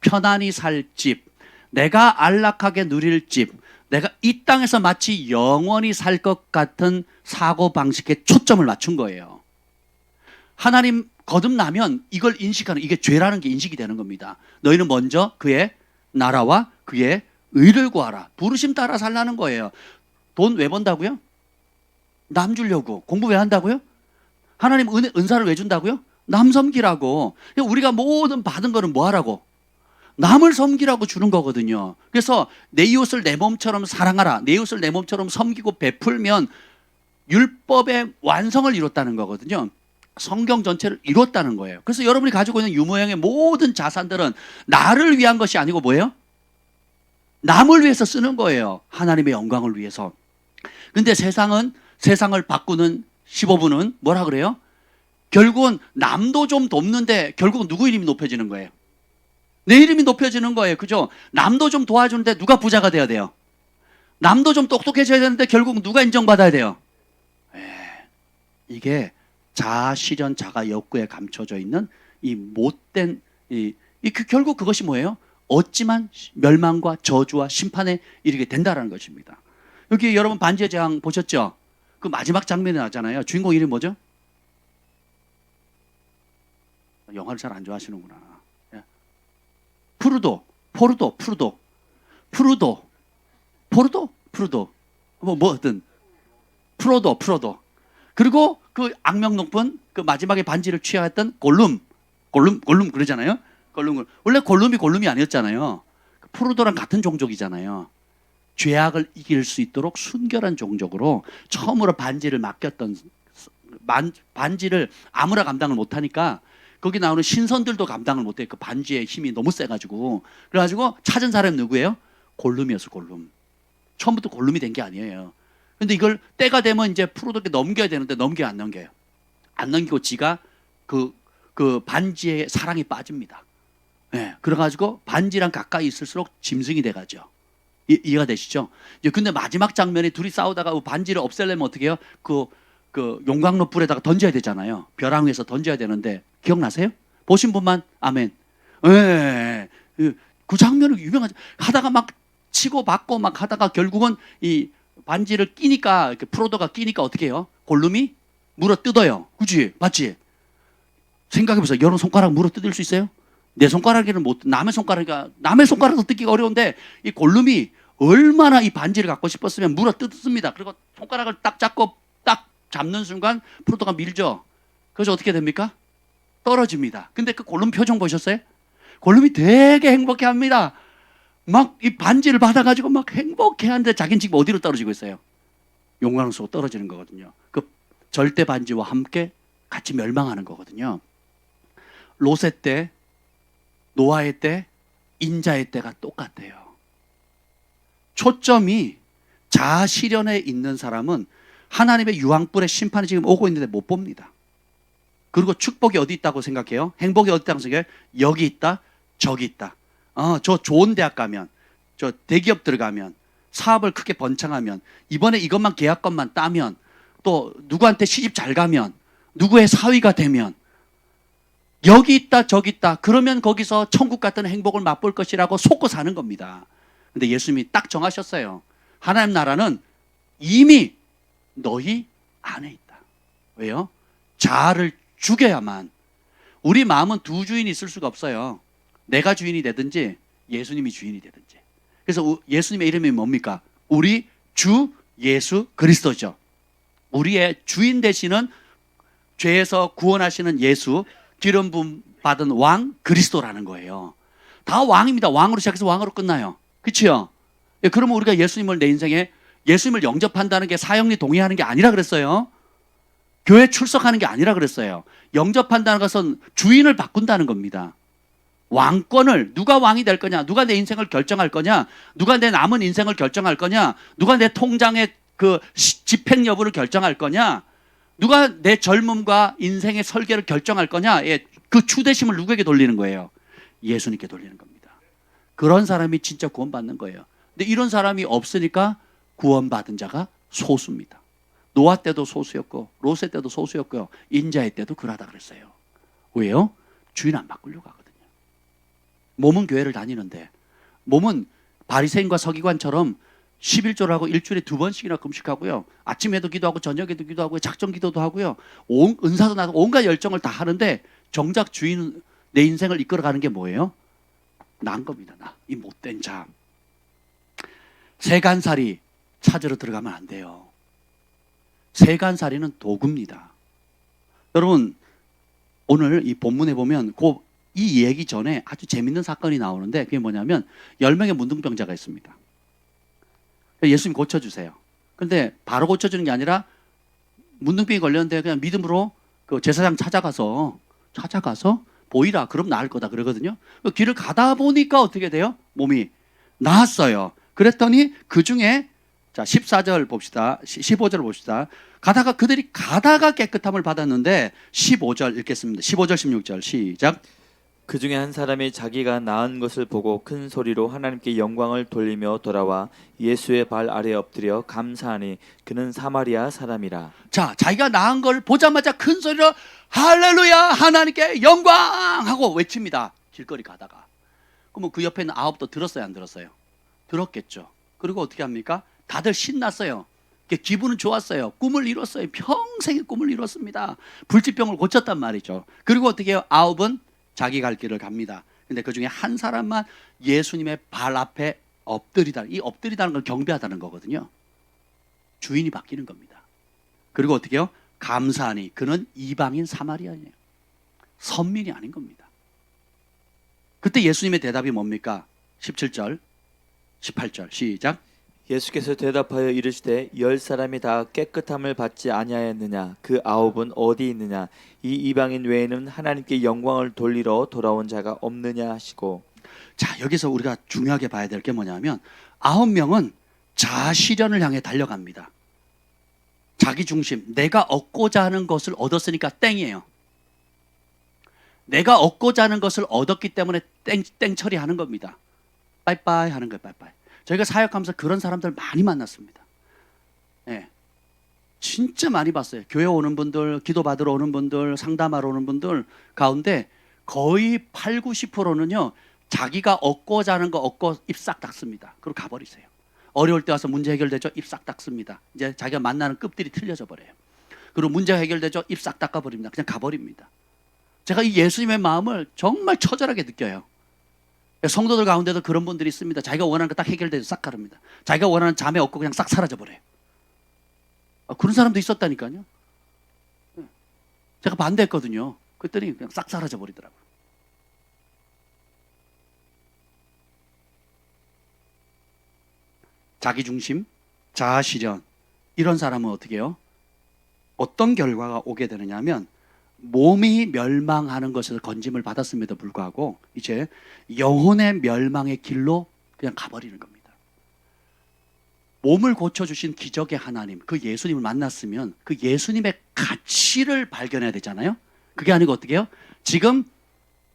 편안히 살 집, 내가 안락하게 누릴 집, 내가 이 땅에서 마치 영원히 살 것 같은 사고방식에 초점을 맞춘 거예요. 하나님 거듭나면 이걸 인식하는, 이게 죄라는 게 인식이 되는 겁니다. 너희는 먼저 그의 나라와 그의 의를 구하라. 부르심 따라 살라는 거예요. 돈 왜 번다고요? 남 주려고. 공부 왜 한다고요? 하나님 은사를 왜 준다고요? 남 섬기라고. 우리가 모든 받은 거는 뭐 하라고? 남을 섬기라고 주는 거거든요. 그래서 내 이웃을 내 몸처럼 사랑하라. 내 이웃을 내 몸처럼 섬기고 베풀면 율법의 완성을 이뤘다는 거거든요. 성경 전체를 이뤘다는 거예요. 그래서 여러분이 가지고 있는 유모형의 모든 자산들은 나를 위한 것이 아니고 뭐예요? 남을 위해서 쓰는 거예요. 하나님의 영광을 위해서. 근데 세상을 바꾸는 15분은 뭐라 그래요? 결국은 남도 좀 돕는데 결국은 누구 이름이 높여지는 거예요? 내 이름이 높여지는 거예요. 그죠? 남도 좀 도와주는데 누가 부자가 돼야 돼요? 남도 좀 똑똑해져야 되는데 결국 누가 인정받아야 돼요? 이게 자아 실현, 자가 욕구에 감춰져 있는 이 못된 결국 그것이 뭐예요? 얻지만 멸망과 저주와 심판에 이르게 된다라는 것입니다. 여기 여러분 반지의 제왕 보셨죠? 그 마지막 장면에 나잖아요. 주인공 이름이 뭐죠? 영화를 잘 안 좋아하시는구나. 프루도. 뭐든 프로도. 그리고 그 악명 높은 그 마지막에 반지를 취하였던 골룸 그러잖아요. 원래 골룸이 아니었잖아요. 프루도랑 같은 종족이잖아요. 죄악을 이길 수 있도록 순결한 종족으로 처음으로 반지를 맡겼던, 반지를 아무나 감당을 못하니까 거기 나오는 신선들도 감당을 못해. 그 반지의 힘이 너무 세가지고. 그래가지고 찾은 사람이 누구예요? 골룸이었어, 골룸. 처음부터 골룸이 된 게 아니에요. 근데 이걸 때가 되면 이제 프로도께 넘겨야 되는데 안 넘겨요. 안 넘기고 지가 그 반지의 사랑에 빠집니다. 예. 그래가지고 반지랑 가까이 있을수록 짐승이 돼가죠. 이해가 되시죠? 근데 마지막 장면에 둘이 싸우다가 반지를 없애려면 어떻게 해요? 그 용광로 불에다가 던져야 되잖아요. 벼랑 위에서 던져야 되는데 기억나세요? 보신 분만 아멘. 예. 그 장면은 유명하죠. 하다가 막 치고 받고 막 하다가 결국은 이 반지를 끼니까, 프로도가 끼니까 어떻게 해요? 골룸이 물어 뜯어요. 그치? 맞지? 생각해보세요. 여러분 손가락 물어 뜯을 수 있어요? 내 손가락에는 못, 남의 손가락도 뜯기가 어려운데 이 골룸이 얼마나 이 반지를 갖고 싶었으면 물어 뜯습니다. 그리고 손가락을 딱 잡고 딱 잡는 순간 프로토가 밀죠. 그래서 어떻게 됩니까? 떨어집니다. 근데 그 골룸 표정 보셨어요? 골룸이 되게 행복해 합니다. 막 이 반지를 받아가지고 막 행복해 하는데 자기는 지금 어디로 떨어지고 있어요? 용광로로 떨어지는 거거든요. 그 절대 반지와 함께 같이 멸망하는 거거든요. 롯의 때, 노아의 때, 인자의 때가 똑같아요. 초점이 자아 실현에 있는 사람은 하나님의 유황불의 심판이 지금 오고 있는데 못 봅니다. 그리고 축복이 어디 있다고 생각해요? 행복이 어디 있다고 생각해요? 여기 있다, 저기 있다. 저 좋은 대학 가면, 저 대기업 들어가면, 사업을 크게 번창하면, 이번에 이것만 계약건만 따면, 또 누구한테 시집 잘 가면, 누구의 사위가 되면, 여기 있다 저기 있다 그러면 거기서 천국 같은 행복을 맛볼 것이라고 속고 사는 겁니다. 근데 예수님이 딱 정하셨어요. 하나님 나라는 이미 너희 안에 있다. 왜요? 자아를 죽여야만. 우리 마음은 두 주인이 있을 수가 없어요. 내가 주인이 되든지 예수님이 주인이 되든지. 그래서 예수님의 이름이 뭡니까? 우리 주 예수 그리스도죠. 우리의 주인 되시는, 죄에서 구원하시는 예수, 기름 부음 받은 왕 그리스도라는 거예요. 다 왕입니다. 왕으로 시작해서 왕으로 끝나요. 그렇죠? 예, 그러면 우리가 예수님을 내 인생에, 예수님을 영접한다는 게 사형리 동의하는 게 아니라 그랬어요. 교회 출석하는 게 아니라 그랬어요. 영접한다는 것은 주인을 바꾼다는 겁니다. 왕권을, 누가 왕이 될 거냐, 누가 내 인생을 결정할 거냐, 누가 내 남은 인생을 결정할 거냐, 누가 내 통장의 그 집행 여부를 결정할 거냐, 누가 내 젊음과 인생의 설계를 결정할 거냐, 예, 그 추대심을 누구에게 돌리는 거예요? 예수님께 돌리는 겁니다. 그런 사람이 진짜 구원받는 거예요. 근데 이런 사람이 없으니까 구원받은 자가 소수입니다. 노아 때도 소수였고, 롯의 때도 소수였고요, 인자의 때도 그러다 그랬어요. 왜요? 주인 안 바꾸려고 하거든요. 몸은 교회를 다니는데, 몸은 바리새인과 서기관처럼 11조를 하고 일주일에 2번씩이나 금식하고요, 아침에도 기도하고 저녁에도 기도하고 작정 기도도 하고요, 은사도 나고 온갖 열정을 다 하는데 정작 주인은 내 인생을 이끌어가는 게 뭐예요? 난 겁니다. 이 못된 자. 세간살이 찾으러 들어가면 안 돼요. 세간살이는 도구입니다. 여러분, 오늘 이 본문에 보면 이 얘기 전에 아주 재밌는 사건이 나오는데, 그게 뭐냐면 10명의 문둥병자가 있습니다. 예수님 고쳐주세요. 그런데 바로 고쳐주는 게 아니라 문둥병이 걸렸는데 그냥 믿음으로 그 제사장 찾아가서 보이라, 그럼 나을 거다 그러거든요. 그 길을 가다 보니까 어떻게 돼요? 몸이 나았어요. 그랬더니 그 중에, 자 14절 봅시다. 15절 봅시다. 그들이 가다가 깨끗함을 받았는데, 15절 읽겠습니다. 15절 16절 시작. 그 중에 한 사람이 자기가 나은 것을 보고 큰 소리로 하나님께 영광을 돌리며 돌아와 예수의 발 아래 엎드려 감사하니 그는 사마리아 사람이라. 자, 자기가 나은 걸 보자마자 큰 소리로 할렐루야, 하나님께 영광 하고 외칩니다. 길거리 가다가. 그러면 그 옆에 있는 아홉도 들었어요, 안 들었어요? 들었겠죠. 그리고 어떻게 합니까? 다들 신났어요. 기분은 좋았어요. 꿈을 이뤘어요. 평생의 꿈을 이뤘습니다. 불치병을 고쳤단 말이죠. 그리고 어떻게 해요? 아홉은 자기 갈 길을 갑니다. 근데 그 중에 한 사람만 예수님의 발 앞에 엎드리다. 이 엎드리다는 건 경배하다는 거거든요. 주인이 바뀌는 겁니다. 그리고 어떻게 해요? 감사하니 그는 이방인 사마리아인이에요. 선민이 아닌 겁니다. 그때 예수님의 대답이 뭡니까? 17절, 18절 시작. 예수께서 대답하여 이르시되 10사람이 다 깨끗함을 받지 아니하였느냐? 그 아홉은 어디 있느냐? 이 이방인 외에는 하나님께 영광을 돌리러 돌아온 자가 없느냐 하시고. 자, 여기서 우리가 중요하게 봐야 될 게 뭐냐면 9명은 자아실현을 향해 달려갑니다. 자기중심, 내가 얻고자 하는 것을 얻었으니까 땡이에요. 내가 얻고자 하는 것을 얻었기 때문에 땡 처리하는 겁니다. 빠이빠이 하는 거예요. 빠이빠이. 저희가 사역하면서 그런 사람들 많이 만났습니다. 네. 진짜 많이 봤어요. 교회 오는 분들, 기도 받으러 오는 분들, 상담하러 오는 분들 가운데 거의 8, 90%는요 자기가 얻고자 하는 거 얻고 입 싹 닫습니다. 그리고 가버리세요. 어려울 때 와서 문제 해결되죠? 입 싹 닫습니다. 이제 자기가 만나는 급들이 틀려져 버려요. 그리고 문제 해결되죠? 입 싹 닦아버립니다. 그냥 가버립니다. 제가 이 예수님의 마음을 정말 처절하게 느껴요. 성도들 가운데도 그런 분들이 있습니다. 자기가 원하는 거 딱 해결돼서 싹 가릅니다. 자기가 원하는 자매 없고 그냥 싹 사라져버려요. 그런 사람도 있었다니까요. 제가 반대했거든요. 그랬더니 그냥 싹 사라져버리더라고요. 자기중심, 자아실현, 이런 사람은 어떻게 해요? 어떤 결과가 오게 되느냐 하면 몸이 멸망하는 것에서 건짐을 받았음에도 불구하고 이제 영혼의 멸망의 길로 그냥 가버리는 겁니다. 몸을 고쳐주신 기적의 하나님, 그 예수님을 만났으면 그 예수님의 가치를 발견해야 되잖아요. 그게 아니고 어떻게 해요? 지금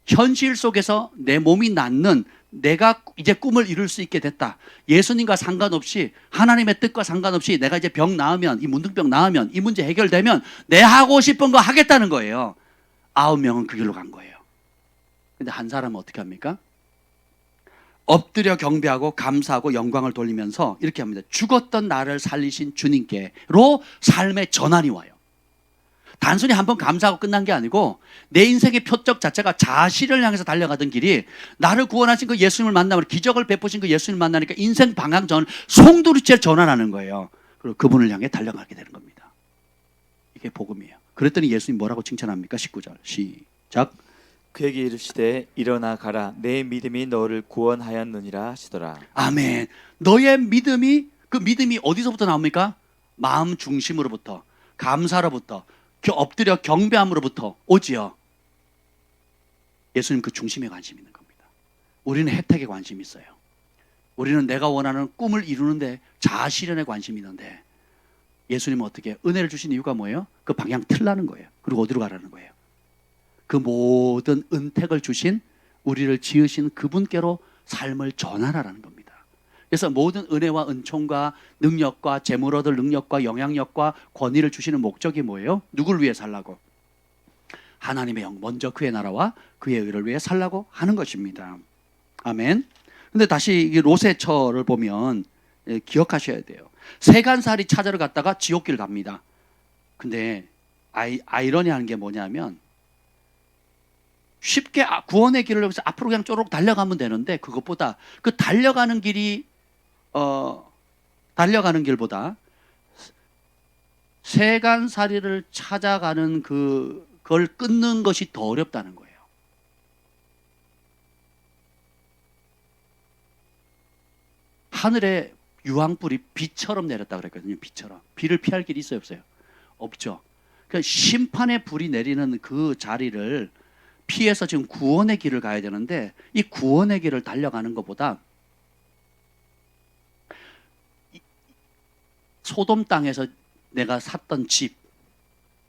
현실 속에서 내 몸이 낫는, 내가 이제 꿈을 이룰 수 있게 됐다. 예수님과 상관없이, 하나님의 뜻과 상관없이 내가 이제 병 나으면, 이 문둥병 나으면, 이 문제 해결되면 내 하고 싶은 거 하겠다는 거예요. 9명은 그 길로 간 거예요. 근데 한 사람은 어떻게 합니까? 엎드려 경배하고 감사하고 영광을 돌리면서 이렇게 합니다. 죽었던 나를 살리신 주님께로 삶의 전환이 와요. 단순히 한번 감사하고 끝난 게 아니고 내 인생의 표적 자체가 자아실현을 향해서 달려가던 길이 나를 구원하신 그 예수님을 만나면, 기적을 베푸신 그 예수님을 만나니까 인생 방향 전 송두리째 전환하는 거예요. 그리고 그분을 향해 달려가게 되는 겁니다. 이게 복음이에요. 그랬더니 예수님 뭐라고 칭찬합니까? 19절 시작. 그에게 이르시되 일어나 가라 내 믿음이 너를 구원하였느니라 하시더라. 아멘. 너의 믿음이, 그 믿음이 어디서부터 나옵니까? 마음 중심으로부터, 감사로부터, 엎드려 경배함으로부터 오지요. 예수님 그 중심에 관심 있는 겁니다. 우리는 혜택에 관심이 있어요. 우리는 내가 원하는 꿈을 이루는데 자아실현에 관심이 있는데 예수님은 어떻게 은혜를 주신 이유가 뭐예요? 그 방향 틀라는 거예요. 그리고 어디로 가라는 거예요? 그 모든 은택을 주신, 우리를 지으신 그분께로 삶을 전환하라는 겁니다. 그래서 모든 은혜와 은총과 능력과 재물 얻을 능력과 영향력과 권위를 주시는 목적이 뭐예요? 누굴 위해 살라고? 하나님의 영, 먼저 그의 나라와 그의 의를 위해 살라고 하는 것입니다. 아멘. 근데 다시 이 롯의 처를 보면 기억하셔야 돼요. 세간살이 찾으러 갔다가 지옥길 갑니다. 근데 아이러니한 게 뭐냐면 쉽게 구원의 길을 여기서 앞으로 그냥 쪼록 달려가면 되는데, 그것보다 그 달려가는 길보다 세간살이를 찾아가는 그걸 끊는 것이 더 어렵다는 거예요. 하늘에 유황불이 비처럼 내렸다 그랬거든요. 비처럼. 비를 피할 길이 있어요, 없어요? 없죠. 그러니까 심판의 불이 내리는 그 자리를 피해서 지금 구원의 길을 가야 되는데, 이 구원의 길을 달려가는 것보다 소돔 땅에서 내가 샀던 집,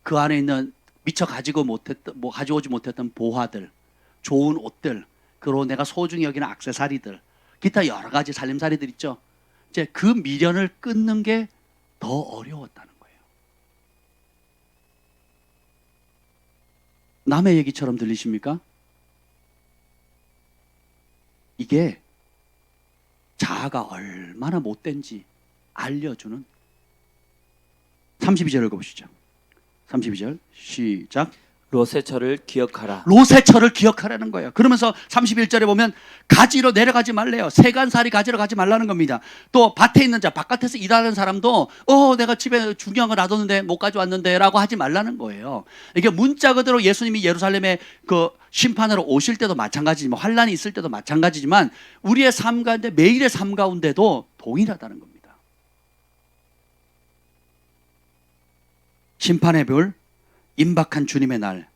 그 안에 있는 미처 가져오지 못했던 보화들, 좋은 옷들, 그리고 내가 소중히 여기는 액세서리들, 기타 여러 가지 살림살이들 있죠. 이제 그 미련을 끊는 게 더 어려웠다는 거예요. 남의 얘기처럼 들리십니까? 이게 자아가 얼마나 못된지 알려주는 32절 읽어보시죠. 32절 시작. 롯의 처를 기억하라. 롯의 처를 기억하라는 거예요. 그러면서 31절에 보면 가지로 내려가지 말래요. 세간살이 가지러 가지 말라는 겁니다. 또 밭에 있는 자, 바깥에서 일하는 사람도 내가 집에 중요한 거 놔뒀는데 못 가져왔는데 라고 하지 말라는 거예요. 이게 문자 그대로 예수님이 예루살렘에 그 심판으로 오실 때도 마찬가지지만, 환란이 있을 때도 마찬가지지만, 우리의 삶 가운데, 매일의 삶 가운데도 동일하다는 겁니다. 심판의 별, 임박한 주님의 날.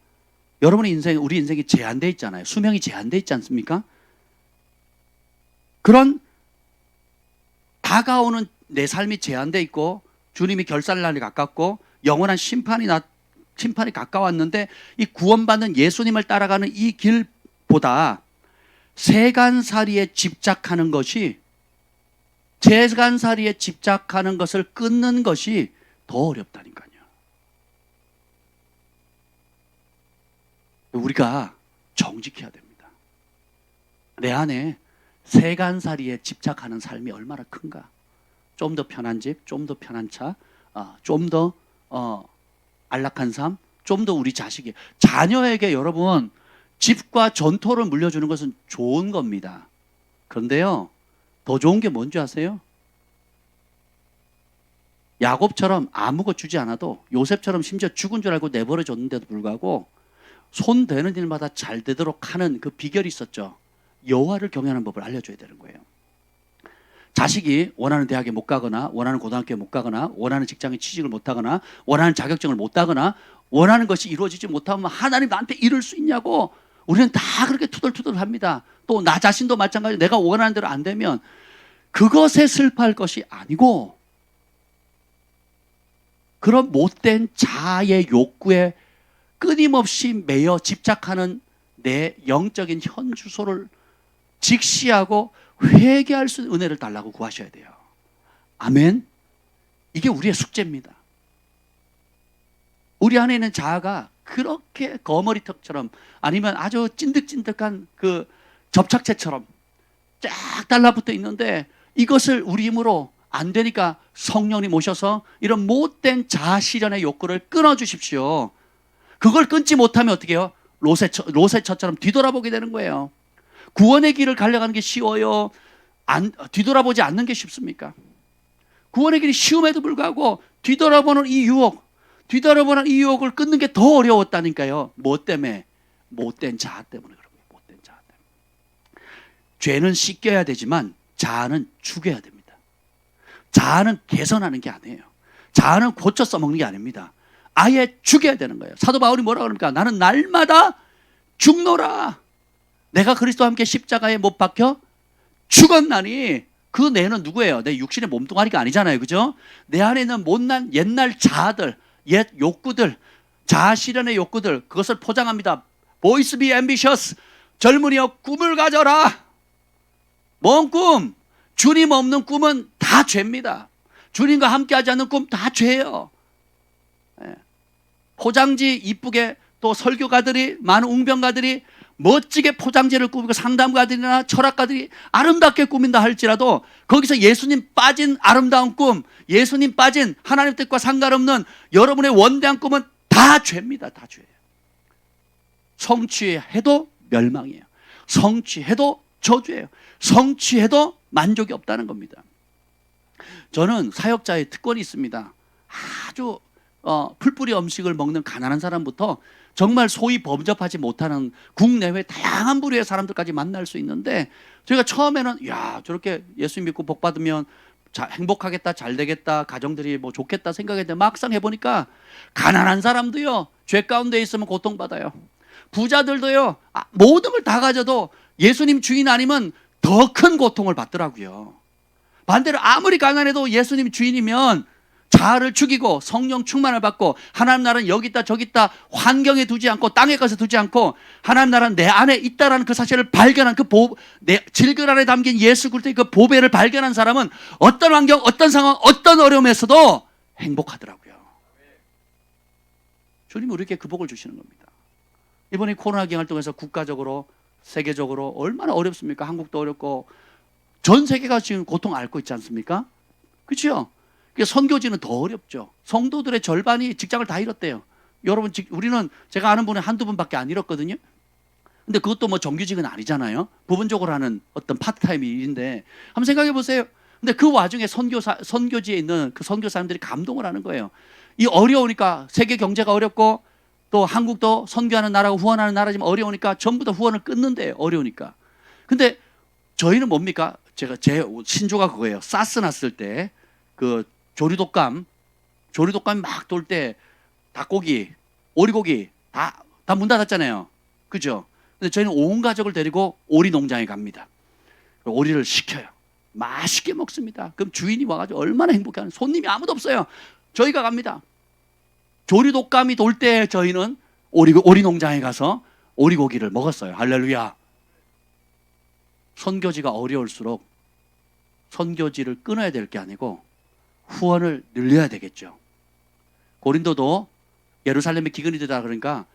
여러분의 인생, 우리 인생이 제한되어 있잖아요. 수명이 제한되어 있지 않습니까? 그런 다가오는 내 삶이 제한되어 있고, 주님이 결산날이 가깝고, 영원한 심판이 가까웠는데, 이 구원받는 예수님을 따라가는 이 길보다 세간살이에 집착하는 것이, 세간살이에 집착하는 것을 끊는 것이 더 어렵다니까요. 우리가 정직해야 됩니다. 내 안에 세간살이에 집착하는 삶이 얼마나 큰가. 좀 더 편한 집, 좀 더 편한 차, 좀 더 안락한 삶, 좀 더 우리 자식이 자녀에게 여러분 집과 전토를 물려주는 것은 좋은 겁니다. 그런데요, 더 좋은 게 뭔지 아세요? 야곱처럼 아무것 주지 않아도 요셉처럼 심지어 죽은 줄 알고 내버려 줬는데도 불구하고 손 대는 일마다 잘 되도록 하는 그 비결이 있었죠. 여호와를 경외하는 법을 알려줘야 되는 거예요. 자식이 원하는 대학에 못 가거나 원하는 고등학교에 못 가거나 원하는 직장에 취직을 못 하거나 원하는 자격증을 못 따거나 원하는 것이 이루어지지 못하면 하나님 나한테 이룰 수 있냐고 우리는 다 그렇게 투덜투덜 합니다. 또 나 자신도 마찬가지로 내가 원하는 대로 안 되면 그것에 슬퍼할 것이 아니고 그런 못된 자아의 욕구에 끊임없이 매여 집착하는 내 영적인 현주소를 직시하고 회개할 수 있는 은혜를 달라고 구하셔야 돼요. 아멘. 이게 우리의 숙제입니다. 우리 안에 있는 자아가 그렇게 거머리턱처럼 아니면 아주 찐득찐득한 그 접착제처럼 쫙 달라붙어 있는데 이것을 우리 힘으로 안 되니까 성령님 오셔서 이런 못된 자아 실현의 욕구를 끊어주십시오. 그걸 끊지 못하면 어떻게 해요? 로세처럼 뒤돌아보게 되는 거예요. 구원의 길을 가려가는 게 쉬워요? 뒤돌아보지 않는 게 쉽습니까? 구원의 길이 쉬움에도 불구하고 뒤돌아보는 이 유혹을 끊는 게 더 어려웠다니까요. 뭐 때문에? 못된 자아 때문에 그런 거예요. 못된 자아 때문에. 죄는 씻겨야 되지만 자아는 죽여야 됩니다. 자아는 개선하는 게 아니에요. 자아는 고쳐 써먹는 게 아닙니다. 아예 죽여야 되는 거예요. 사도 바울이 뭐라고 그럽니까? 나는 날마다 죽노라. 내가 그리스도와 함께 십자가에 못 박혀 죽었나니 그 내는 누구예요? 내 육신의 몸뚱아리가 아니잖아요. 그죠? 내 안에 있는 못난 옛날 자아들, 옛 욕구들, 자아 실현의 욕구들, 그것을 포장합니다. Boys be ambitious. 젊은이여 꿈을 가져라. 뭔 꿈? 주님 없는 꿈은 다 죄입니다. 주님과 함께하지 않는 꿈 다 죄예요. 포장지 이쁘게 또 설교가들이 많은 웅변가들이 멋지게 포장지를 꾸미고 상담가들이나 철학가들이 아름답게 꾸민다 할지라도 거기서 예수님 빠진 아름다운 꿈, 예수님 빠진 하나님 뜻과 상관없는 여러분의 원대한 꿈은 다 죄입니다. 다 죄예요. 성취해도 멸망이에요. 성취해도 저주예요. 성취해도 만족이 없다는 겁니다. 저는 사역자의 특권이 있습니다. 아주 풀뿌리 음식을 먹는 가난한 사람부터 정말 소위 범접하지 못하는 국내외 다양한 부류의 사람들까지 만날 수 있는데 저희가 처음에는 야 저렇게 예수 믿고 복 받으면 행복하겠다, 잘 되겠다, 가정들이 뭐 좋겠다 생각했는데 막상 해보니까 가난한 사람도요 죄 가운데 있으면 고통받아요. 부자들도요 모든 걸 다 가져도 예수님 주인 아니면 더 큰 고통을 받더라고요. 반대로 아무리 가난해도 예수님 주인이면 자아를 죽이고 성령 충만을 받고 하나님 나라는 여기 있다 저기 있다 환경에 두지 않고 땅에 가서 두지 않고 하나님 나라는 내 안에 있다라는 그 사실을 발견한 내 질글 안에 담긴 예수 그리스도의 그 보배를 발견한 사람은 어떤 환경, 어떤 상황, 어떤 어려움에서도 행복하더라고요. 주님이 우리에게 그 복을 주시는 겁니다. 이번에 코로나 기간을 통해서 국가적으로 세계적으로 얼마나 어렵습니까? 한국도 어렵고 전 세계가 지금 고통 앓고 있지 않습니까? 그렇죠? 선교지는 더 어렵죠. 성도들의 절반이 직장을 다 잃었대요. 여러분, 우리는 제가 아는 분은 한두 분밖에 안 잃었거든요. 근데 그것도 뭐 정규직은 아니잖아요. 부분적으로 하는 어떤 파트타임 일인데 한번 생각해 보세요. 근데 그 와중에 선교지에 있는 그 선교사님들이 감동을 하는 거예요. 이 어려우니까 세계 경제가 어렵고 또 한국도 선교하는 나라고 후원하는 나라지만 어려우니까 전부 다 후원을 끊는데요. 어려우니까. 근데 저희는 뭡니까? 제 신조가 그거예요. 사스 났을 때 그 조류독감이 막 돌 때 닭고기, 오리고기 다 문 닫았잖아요. 그죠? 근데 저희는 온 가족을 데리고 오리 농장에 갑니다. 오리를 시켜요. 맛있게 먹습니다. 그럼 주인이 와가지고 얼마나 행복해하는 손님이 아무도 없어요. 저희가 갑니다. 조류독감이 돌 때 저희는 오리 농장에 가서 오리고기를 먹었어요. 할렐루야. 선교지가 어려울수록 선교지를 끊어야 될 게 아니고 후원을 늘려야 되겠죠. 고린도도 예루살렘에 기근이 되다 그러니까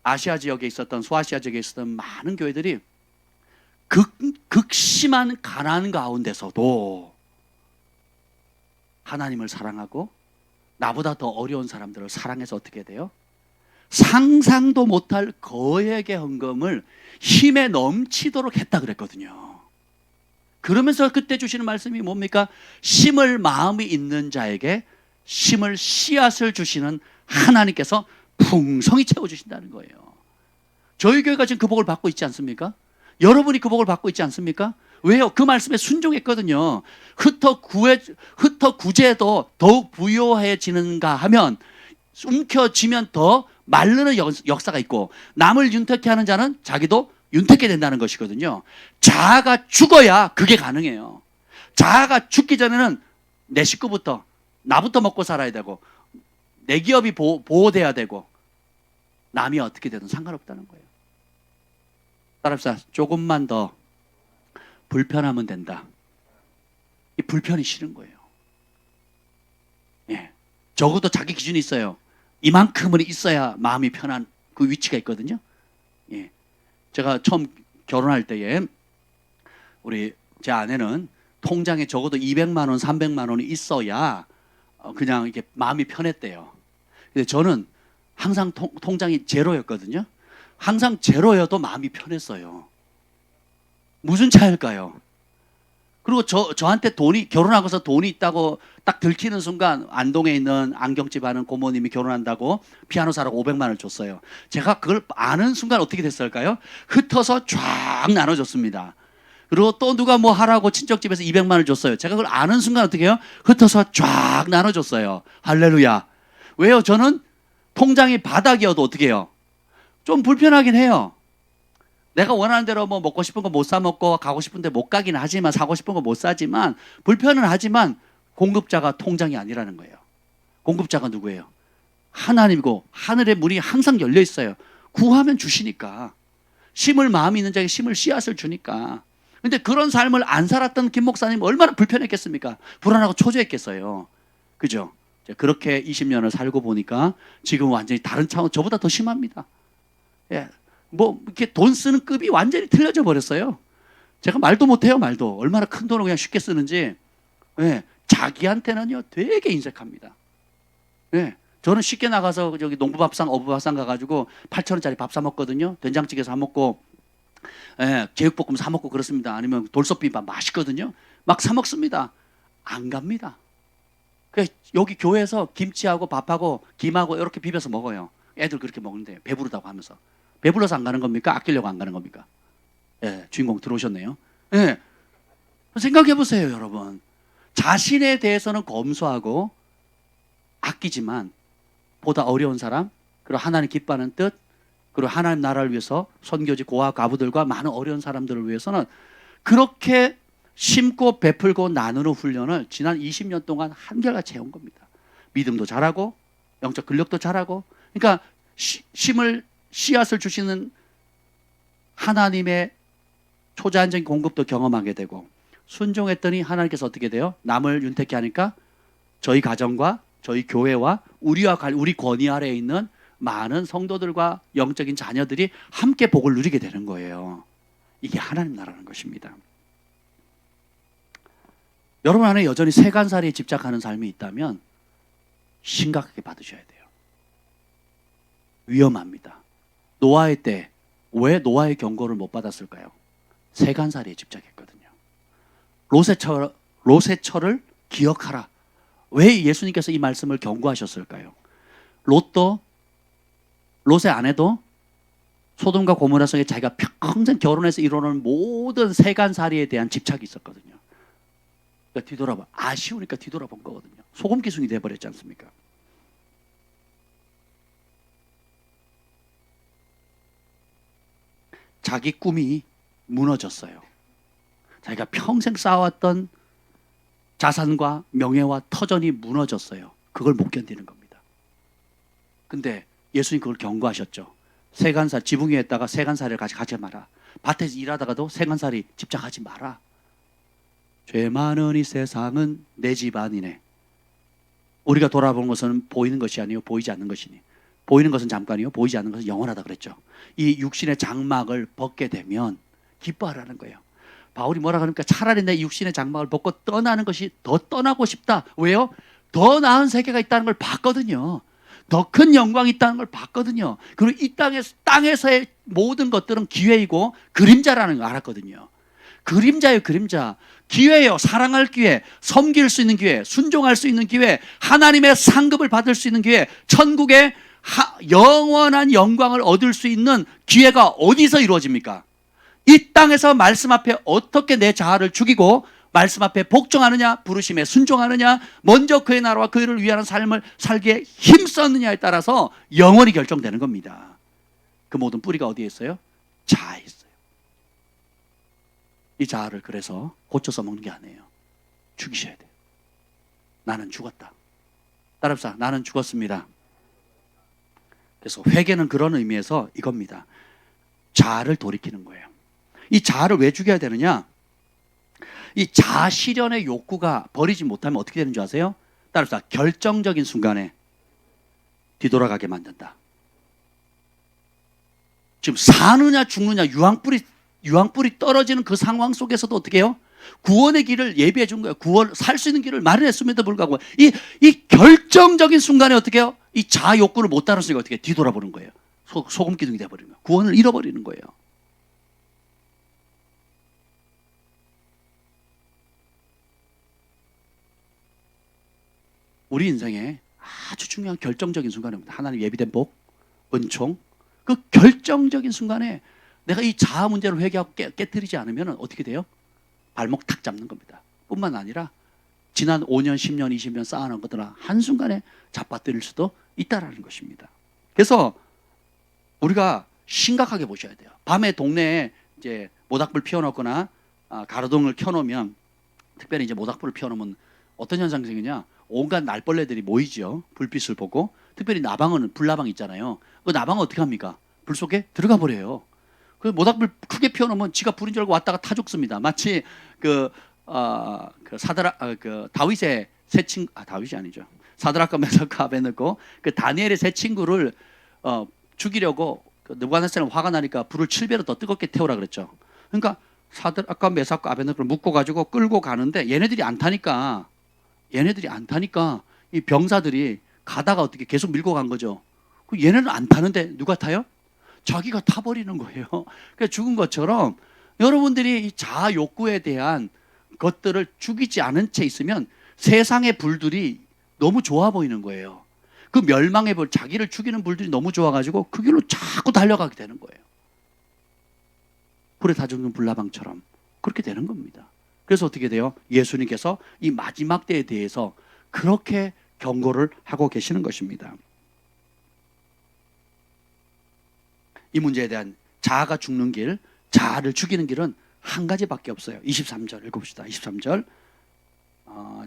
아시아 지역에 있었던 소아시아 지역에 있었던 많은 교회들이 극심한 가난 가운데서도 하나님을 사랑하고 나보다 더 어려운 사람들을 사랑해서 어떻게 돼요? 상상도 못할 거액의 헌금을 힘에 넘치도록 했다 그랬거든요. 그러면서 그때 주시는 말씀이 뭡니까? 심을 마음이 있는 자에게 심을 씨앗을 주시는 하나님께서 풍성히 채워주신다는 거예요. 저희 교회가 지금 그 복을 받고 있지 않습니까? 여러분이 그 복을 받고 있지 않습니까? 왜요? 그 말씀에 순종했거든요. 흩어 구제도 더욱 부요해지는가 하면 움켜쥐면 더 마르는 역사가 있고, 남을 윤택케 하는 자는 자기도 윤택케 된다는 것이거든요. 자아가 죽어야 그게 가능해요. 자아가 죽기 전에는 내 식구부터, 나부터 먹고 살아야 되고, 내 기업이 보호돼야 되고, 남이 어떻게 되든 상관없다는 거예요. 따라합시다. 조금만 더 불편하면 된다. 이 불편이 싫은 거예요. 예. 적어도 자기 기준이 있어요. 이만큼은 있어야 마음이 편한 그 위치가 있거든요. 예. 제가 처음 결혼할 때에 우리 제 아내는 통장에 적어도 200만 원, 300만 원이 있어야 그냥 이렇게 마음이 편했대요. 근데 저는 항상 통장이 제로였거든요. 항상 제로여도 마음이 편했어요. 무슨 차일까요? 그리고 저한테 결혼하고서 돈이 있다고 딱 들키는 순간, 안동에 있는 안경집 하는 고모님이 결혼한다고 피아노 사라고 500만 원을 줬어요. 제가 그걸 아는 순간 어떻게 됐을까요? 흩어서 쫙 나눠줬습니다. 그리고 또 누가 뭐 하라고 친척집에서 200만 원을 줬어요. 제가 그걸 아는 순간 어떻게 해요? 흩어서 쫙 나눠줬어요. 할렐루야. 왜요? 저는 통장이 바닥이어도 어떻게 해요? 좀 불편하긴 해요. 내가 원하는 대로 뭐 먹고 싶은 거 못 사 먹고, 가고 싶은데 못 가긴 하지만, 사고 싶은 거 못 사지만, 불편은 하지만 공급자가 통장이 아니라는 거예요. 공급자가 누구예요? 하나님이고, 하늘의 문이 항상 열려 있어요. 구하면 주시니까. 심을 마음이 있는 자에게 심을 씨앗을 주니까. 근데 그런 삶을 안 살았던 김 목사님 얼마나 불편했겠습니까? 불안하고 초조했겠어요. 그죠? 그렇게 20년을 살고 보니까 지금 완전히 다른 차원, 저보다 더 심합니다. 예. 뭐 이렇게 돈 쓰는 급이 완전히 틀려져 버렸어요. 제가 말도 못해요. 말도 얼마나 큰 돈을 그냥 쉽게 쓰는지. 예, 자기한테는요 되게 인색합니다. 예, 저는 쉽게 나가서 저기 농부밥상, 어부밥상 가가지고 8,000원짜리 밥 사 먹거든요. 된장찌개 사 먹고, 예, 제육볶음 사 먹고 그렇습니다. 아니면 돌솥비빔밥 맛있거든요. 막 사 먹습니다. 안 갑니다. 여기 교회에서 김치하고 밥하고 김하고 이렇게 비벼서 먹어요. 애들 그렇게 먹는데 배부르다고 하면서. 배불러서 안 가는 겁니까? 아끼려고 안 가는 겁니까? 예, 주인공 들어오셨네요. 예, 생각해 보세요, 여러분. 자신에 대해서는 검소하고 아끼지만 보다 어려운 사람, 그리고 하나님 기뻐하는 뜻, 그리고 하나님 나라를 위해서 선교지 고아 과부들과 많은 어려운 사람들을 위해서는 그렇게 심고 베풀고 나누는 훈련을 지난 20년 동안 한결같이 해온 겁니다. 믿음도 잘하고 영적 근력도 잘하고, 그러니까 씨앗을 주시는 하나님의 초자연적인 공급도 경험하게 되고, 순종했더니 하나님께서 어떻게 돼요? 남을 윤택케 하니까 저희 가정과 저희 교회와 우리 권위 아래에 있는 많은 성도들과 영적인 자녀들이 함께 복을 누리게 되는 거예요. 이게 하나님 나라는 것입니다. 여러분 안에 여전히 세간살이에 집착하는 삶이 있다면 심각하게 받으셔야 돼요. 위험합니다. 노아의 때 왜 노아의 경고를 못 받았을까요? 세간살이에 집착했거든요. 롯의 철을 기억하라. 왜 예수님께서 이 말씀을 경고하셨을까요? 롯의 아내도 소돔과 고모라 속에 자기가 평생 결혼해서 이루는 모든 세간살이에 대한 집착이 있었거든요. 그러니까 아쉬우니까 뒤돌아본 거거든요. 소금 기순이 돼버렸지 않습니까? 자기 꿈이 무너졌어요. 자기가 평생 쌓아왔던 자산과 명예와 터전이 무너졌어요. 그걸 못 견디는 겁니다. 근데 예수님 그걸 경고하셨죠. 세간살, 지붕 위에 있다가 세간살이를 가지 마라. 밭에서 일하다가도 세간살이 집착하지 마라. 죄 많은 이 세상은 내 집안이네. 우리가 돌아보는 것은 보이는 것이 아니요 보이지 않는 것이니. 보이는 것은 잠깐이요 보이지 않는 것은 영원하다 그랬죠. 이 육신의 장막을 벗게 되면 기뻐하라는 거예요. 바울이 뭐라 그러니까 차라리 내 육신의 장막을 벗고 떠나는 것이 더 떠나고 싶다. 왜요? 더 나은 세계가 있다는 걸 봤거든요. 더 큰 영광이 있다는 걸 봤거든요. 그리고 이 땅에서의 모든 것들은 기회이고 그림자라는 걸 알았거든요. 그림자예요, 그림자. 기회예요. 사랑할 기회, 섬길 수 있는 기회, 순종할 수 있는 기회, 하나님의 상급을 받을 수 있는 기회, 천국의 영원한 영광을 얻을 수 있는 기회가 어디서 이루어집니까? 이 땅에서 말씀 앞에 어떻게 내 자아를 죽이고 말씀 앞에 복종하느냐, 부르심에 순종하느냐, 먼저 그의 나라와 그를 위하는 삶을 살기에 힘썼느냐에 따라서 영원히 결정되는 겁니다. 그 모든 뿌리가 어디에 있어요? 자아에 있어요. 이 자아를 그래서 고쳐서 먹는 게 아니에요. 죽이셔야 돼요. 나는 죽었다. 따라합시다. 나는 죽었습니다. 그래서 회개는 그런 의미에서 이겁니다. 자아를 돌이키는 거예요. 이 자아를 왜 죽여야 되느냐? 이 자아 실현의 욕구가 버리지 못하면 어떻게 되는 줄 아세요? 따라서 결정적인 순간에 뒤돌아가게 만든다. 지금 사느냐 죽느냐 유황불이 떨어지는 그 상황 속에서도 어떻게 해요? 구원의 길을 예비해 준 거예요. 살 수 있는 길을 마련했음에도 불구하고 이 결정적인 순간에 어떻게 해요? 이 자아 욕구를 못 따랐으니까 어떻게 뒤돌아보는 거예요. 소금 기둥이 돼버리는 거예요. 구원을 잃어버리는 거예요. 우리 인생에 아주 중요한 결정적인 순간입니다. 하나님 예비된 복, 은총. 그 결정적인 순간에 내가 이 자아 문제를 회개하고 깨뜨리지 않으면 어떻게 돼요? 발목 탁 잡는 겁니다. 뿐만 아니라 지난 5년, 10년, 20년 쌓아놓은 것들은 한순간에 잡아뜨릴 수도 있다라는 것입니다. 그래서 우리가 심각하게 보셔야 돼요. 밤에 동네에 이제 모닥불 피워놓거나 가로등을 켜놓으면, 특별히 이제 모닥불을 피워놓으면 어떤 현상이 생기냐? 온갖 날벌레들이 모이죠. 불빛을 보고. 특별히 나방은 불나방 있잖아요. 그 나방은 어떻게 합니까? 불 속에 들어가 버려요. 그 모닥불 크게 피워놓으면 지가 불인 줄 알고 왔다가 타 죽습니다. 마치 다윗의 세 친구, 다윗이 아니죠. 사드락과 메삭과 아벤느고 그 다니엘의 세 친구를 죽이려고 느부갓네살은 화가 나니까 불을 7배로 더 뜨겁게 태우라 그랬죠. 그러니까 사드락과 메삭과 아벤느고를 묶어 가지고 끌고 가는데 얘네들이 안 타니까 이 병사들이 가다가 어떻게 계속 밀고 간 거죠. 얘네는 안 타는데 누가 타요? 자기가 타버리는 거예요. 그러니까 죽은 것처럼 여러분들이 이 자아 욕구에 대한 것들을 죽이지 않은 채 있으면 세상의 불들이 너무 좋아 보이는 거예요. 그 멸망의 불, 자기를 죽이는 불들이 너무 좋아가지고 그 길로 자꾸 달려가게 되는 거예요. 불에 다 죽는 불나방처럼 그렇게 되는 겁니다. 그래서 어떻게 돼요? 예수님께서 이 마지막 때에 대해서 그렇게 경고를 하고 계시는 것입니다. 이 문제에 대한 자아가 죽는 길, 자아를 죽이는 길은 한 가지밖에 없어요. 23절 읽어봅시다. 23절.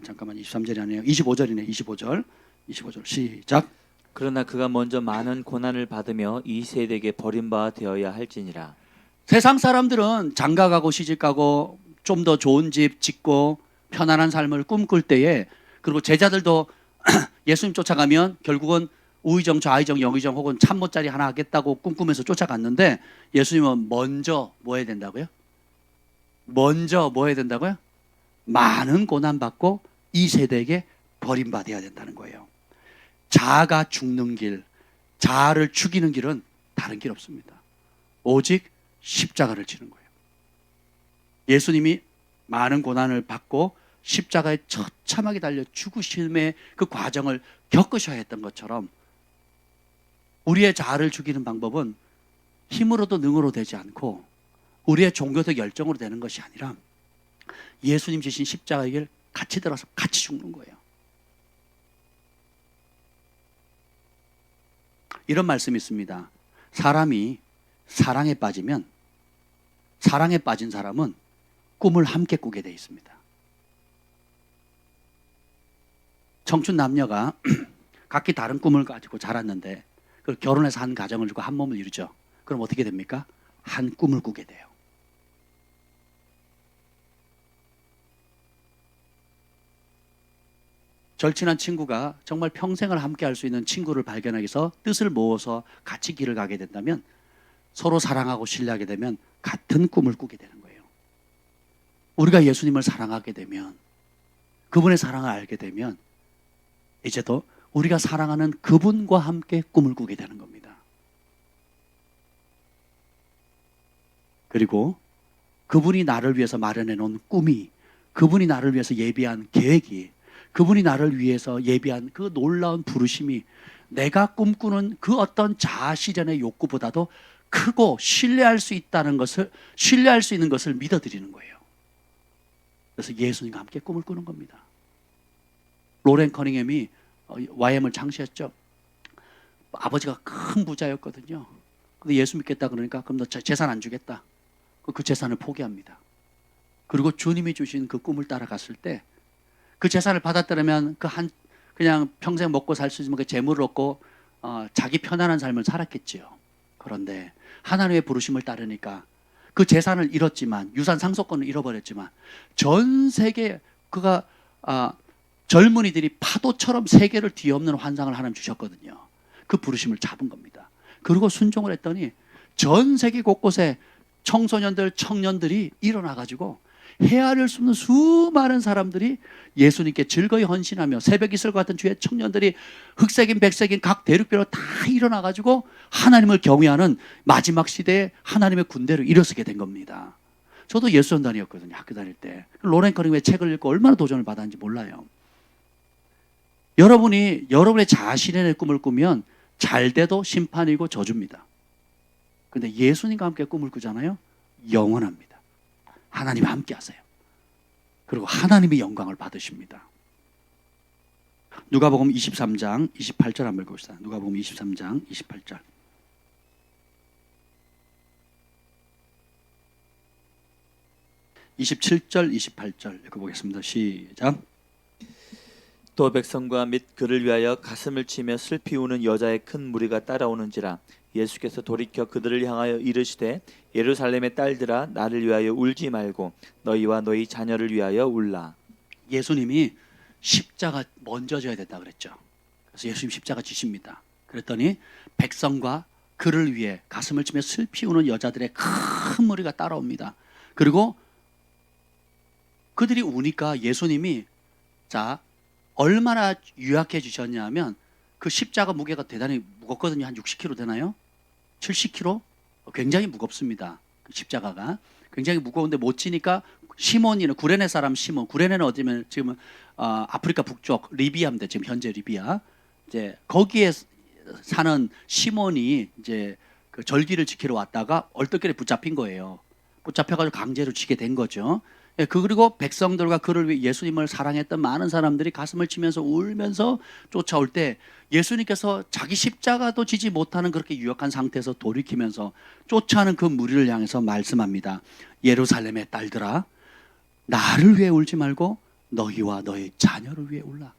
잠깐만, 23절이 아니에요. 25절이네. 25절 시작. 그러나 그가 먼저 많은 고난을 받으며 이 세대에게 버림받아 되어야 할지니라. 세상 사람들은 장가가고 시집가고 좀 더 좋은 집 짓고 편안한 삶을 꿈꿀 때에, 그리고 제자들도 예수님 쫓아가면 결국은 우의정, 좌의정, 영의정 혹은 참모짜리 하나 하겠다고 꿈꾸면서 쫓아갔는데, 예수님은 먼저 뭐 해야 된다고요? 많은 고난받고 이 세대에게 버림받아야 된다는 거예요. 자아가 죽는 길, 자아를 죽이는 길은 다른 길 없습니다. 오직 십자가를 지는 거예요. 예수님이 많은 고난을 받고 십자가에 처참하게 달려 죽으심의 그 과정을 겪으셔야 했던 것처럼, 우리의 자아를 죽이는 방법은 힘으로도 능으로 되지 않고 우리의 종교적 열정으로 되는 것이 아니라 예수님 지신 십자가의 길 같이 들어서 같이 죽는 거예요. 이런 말씀이 있습니다. 사람이 사랑에 빠지면, 사랑에 빠진 사람은 꿈을 함께 꾸게 돼 있습니다. 청춘 남녀가 각기 다른 꿈을 가지고 자랐는데 그걸 결혼해서 한 가정을 두고 한 몸을 이루죠. 그럼 어떻게 됩니까? 한 꿈을 꾸게 돼요. 절친한 친구가 정말 평생을 함께 할 수 있는 친구를 발견하기 위해서 뜻을 모아서 같이 길을 가게 된다면, 서로 사랑하고 신뢰하게 되면 같은 꿈을 꾸게 되는 거예요. 우리가 예수님을 사랑하게 되면, 그분의 사랑을 알게 되면 이제 더 우리가 사랑하는 그분과 함께 꿈을 꾸게 되는 겁니다. 그리고 그분이 나를 위해서 마련해 놓은 꿈이, 그분이 나를 위해서 예비한 계획이, 그분이 나를 위해서 예비한 그 놀라운 부르심이 내가 꿈꾸는 그 어떤 자아 실현의 욕구보다도 크고 신뢰할 수 있다는 것을, 신뢰할 수 있는 것을 믿어드리는 거예요. 그래서 예수님과 함께 꿈을 꾸는 겁니다. 로렌 커닝햄이 YM을 창시했죠. 아버지가 큰 부자였거든요. 근데 예수 믿겠다 그러니까 그럼 너 재산 안 주겠다. 그 재산을 포기합니다. 그리고 주님이 주신 그 꿈을 따라갔을 때 그 재산을 받았더라면 그냥 평생 먹고 살 수 있는 그 재물을 얻고 자기 편안한 삶을 살았겠지요. 그런데 하나님의 부르심을 따르니까 그 재산을 잃었지만, 유산 상속권을 잃어버렸지만, 전 세계 그가 젊은이들이 파도처럼 세계를 뒤엎는 환상을 하나님 주셨거든요. 그 부르심을 잡은 겁니다. 그리고 순종을 했더니 전 세계 곳곳에 청소년들, 청년들이 일어나가지고 헤아릴 수 없는 수많은 사람들이 예수님께 즐거이 헌신하며, 새벽 이슬 같은 주의 청년들이 흑색인 백색인 각 대륙별로 다 일어나가지고 하나님을 경외하는 마지막 시대에 하나님의 군대를 일어서게 된 겁니다. 저도 예수전단이었거든요. 학교 다닐 때. 로렌 커닝의 책을 읽고 얼마나 도전을 받았는지 몰라요. 여러분이 여러분의 자신의 꿈을 꾸면 잘 돼도 심판이고 저주입니다. 근데 예수님과 함께 꿈을 꾸잖아요. 영원합니다. 하나님과 함께 하세요. 그리고 하나님의 영광을 받으십니다. 누가복음 23장 28절 한번 읽읍시다. 누가복음 23장 28절. (27절) (28절) 읽어보겠습니다. 시작. 또 백성과 및 그를 위하여 가슴을 치며 슬피 우는 여자의 큰 무리가 따라오는지라. 예수께서 돌이켜 그들을 향하여 이르시되 예루살렘의 딸들아 나를 위하여 울지 말고 너희와 너희 자녀를 위하여 울라. 예수님이 십자가 먼저 져야 된다 그랬죠. 그래서 예수님 십자가 지십니다. 그랬더니 백성과 그를 위해 가슴을 치며 슬피 우는 여자들의 큰 무리가 따라옵니다. 그리고 그들이 우니까 예수님이 얼마나 유약해 주셨냐면 그 십자가 무게가 대단히 무겁거든요. 한 60kg 되나요? 70kg? 굉장히 무겁습니다. 그 십자가가 굉장히 무거운데 못 지니까 시몬이는 구레네 사람 시몬, 구레네는 어디면 지금 아프리카 북쪽 리비아인데, 지금 현재 리비아, 이제 거기에 사는 시몬이 이제 그 절기를 지키러 왔다가 얼떨결에 붙잡힌 거예요. 붙잡혀가지고 강제로 지게 된 거죠. 그리고 백성들과 그를 위해 예수님을 사랑했던 많은 사람들이 가슴을 치면서 울면서 쫓아올 때 예수님께서 자기 십자가도 지지 못하는 그렇게 유약한 상태에서 돌이키면서 쫓아오는 그 무리를 향해서 말씀합니다. 예루살렘의 딸들아 나를 위해 울지 말고 너희와 너희 자녀를 위해 울라.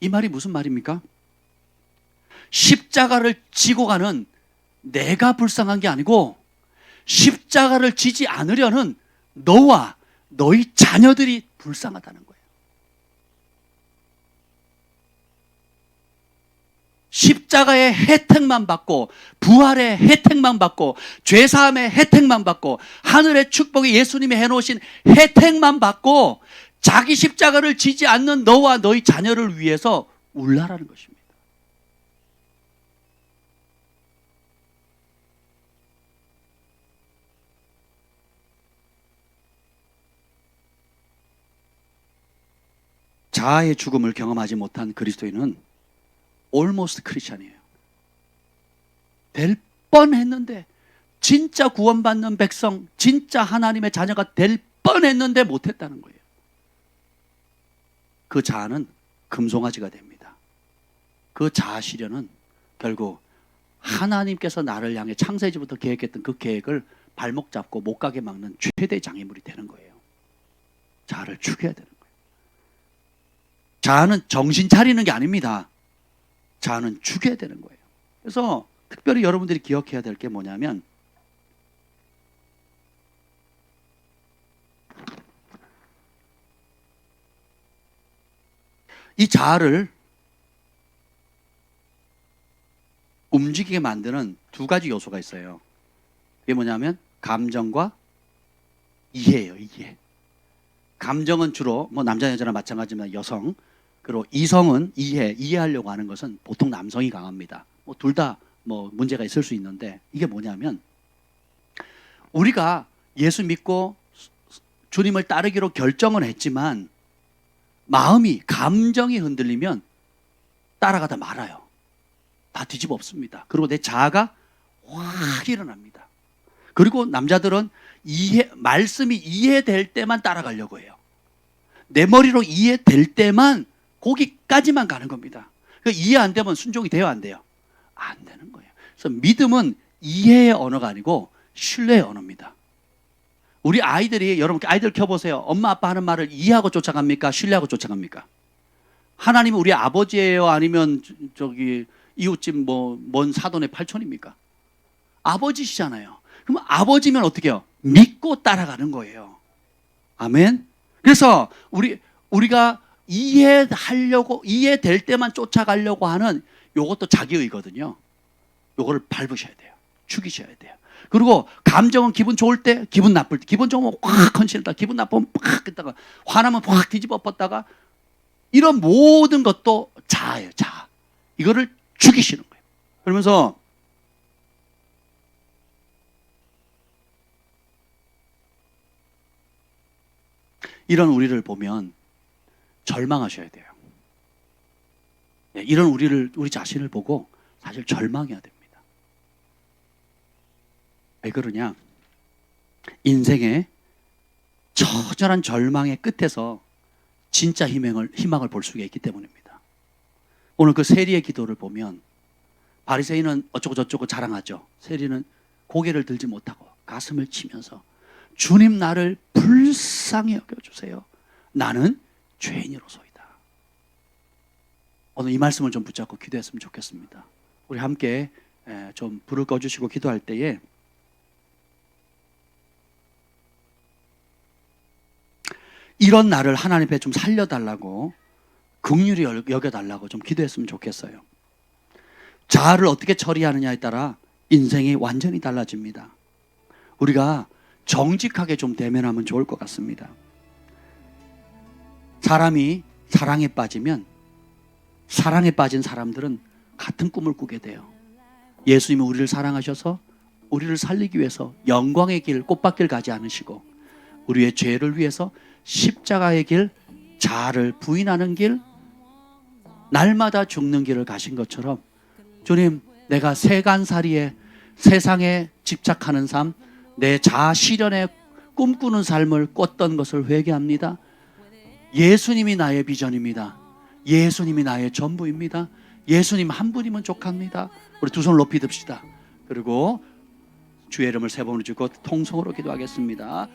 이 말이 무슨 말입니까? 십자가를 지고 가는 내가 불쌍한 게 아니고 십자가를 지지 않으려는 너와 너희 자녀들이 불쌍하다는 거예요. 십자가의 혜택만 받고, 부활의 혜택만 받고, 죄사함의 혜택만 받고, 하늘의 축복이 예수님이 해놓으신 혜택만 받고 자기 십자가를 지지 않는 너와 너희 자녀를 위해서 울라라는 것입니다. 자아의 죽음을 경험하지 못한 그리스도인은 almost 크리스찬이에요. 될 뻔했는데, 진짜 구원받는 백성, 진짜 하나님의 자녀가 될 뻔했는데 못했다는 거예요. 그 자아는 금송아지가 됩니다. 그 자아 실현은 결국 하나님께서 나를 향해 창세기부터 계획했던 그 계획을 발목 잡고 못 가게 막는 최대 장애물이 되는 거예요. 자아를 죽여야 되는 거예요. 자아는 정신 차리는 게 아닙니다. 자아는 죽여야 되는 거예요. 그래서 특별히 여러분들이 기억해야 될 게 뭐냐면, 이 자아를 움직이게 만드는 두 가지 요소가 있어요. 그게 뭐냐면 감정과 이해예요. 이해. 감정은 주로 남자 여자나 마찬가지지만 여성, 그리고 이성은 이해하려고 하는 것은 보통 남성이 강합니다. 뭐 둘 다 뭐 문제가 있을 수 있는데, 이게 뭐냐면 우리가 예수 믿고 주님을 따르기로 결정은 했지만 마음이, 감정이 흔들리면 따라가다 말아요. 다 뒤집어 엎습니다. 그리고 내 자아가 확 일어납니다. 그리고 남자들은 말씀이 이해될 때만 따라가려고 해요. 내 머리로 이해될 때만 거기까지만 가는 겁니다. 이해 안 되면 순종이 돼요, 안 돼요? 안 되는 거예요. 그래서 믿음은 이해의 언어가 아니고 신뢰의 언어입니다. 우리 아이들이, 여러분 아이들 켜보세요. 엄마 아빠 하는 말을 이해하고 쫓아갑니까? 신뢰하고 쫓아갑니까? 하나님은 우리 아버지예요? 아니면 저기 이웃집 먼 사돈의 팔촌입니까? 아버지시잖아요. 그럼 아버지면 어떻게 해요? 믿고 따라가는 거예요. 아멘. 그래서 우리가 이해될 때만 쫓아가려고 하는 요것도 자기의거든요. 요거를 밟으셔야 돼요. 죽이셔야 돼요. 그리고 감정은 기분 좋을 때, 기분 나쁠 때, 기분 좋으면 확 헌신했다가, 기분 나쁘면 팍 했다가, 화나면 확 뒤집어 엎었다가, 이런 모든 것도 자아예요, 자아. 이거를 죽이시는 거예요. 그러면서 이런 우리를 보면 절망하셔야 돼요. 이런 우리 자신을 보고 사실 절망해야 됩니다. 왜 그러냐? 인생의 처절한 절망의 끝에서 진짜 희망을 볼 수가 있기 때문입니다. 오늘 그 세리의 기도를 보면 바리새인은 어쩌고 저쩌고 자랑하죠. 세리는 고개를 들지 못하고 가슴을 치면서 주님 나를 불쌍히 여겨주세요. 나는 죄인으로소이다. 오늘 이 말씀을 좀 붙잡고 기도했으면 좋겠습니다. 우리 함께 좀 불을 꺼주시고 기도할 때에 이런 나를 하나님 앞에 좀 살려달라고, 긍휼히 여겨달라고 좀 기도했으면 좋겠어요. 자아를 어떻게 처리하느냐에 따라 인생이 완전히 달라집니다. 우리가 정직하게 좀 대면하면 좋을 것 같습니다. 사람이 사랑에 빠지면 사랑에 빠진 사람들은 같은 꿈을 꾸게 돼요. 예수님은 우리를 사랑하셔서 우리를 살리기 위해서 영광의 길, 꽃밭길 가지 않으시고 우리의 죄를 위해서 십자가의 길, 자아를 부인하는 길, 날마다 죽는 길을 가신 것처럼 주님, 내가 세간살이에 세상에 집착하는 삶, 내 자아 실현에 꿈꾸는 삶을 꿨던 것을 회개합니다. 예수님이 나의 비전입니다. 예수님이 나의 전부입니다. 예수님 한 분이면 족합니다. 우리 두 손을 높이 듭시다. 그리고 주의 이름을 세 번을 주고 통성으로 기도하겠습니다.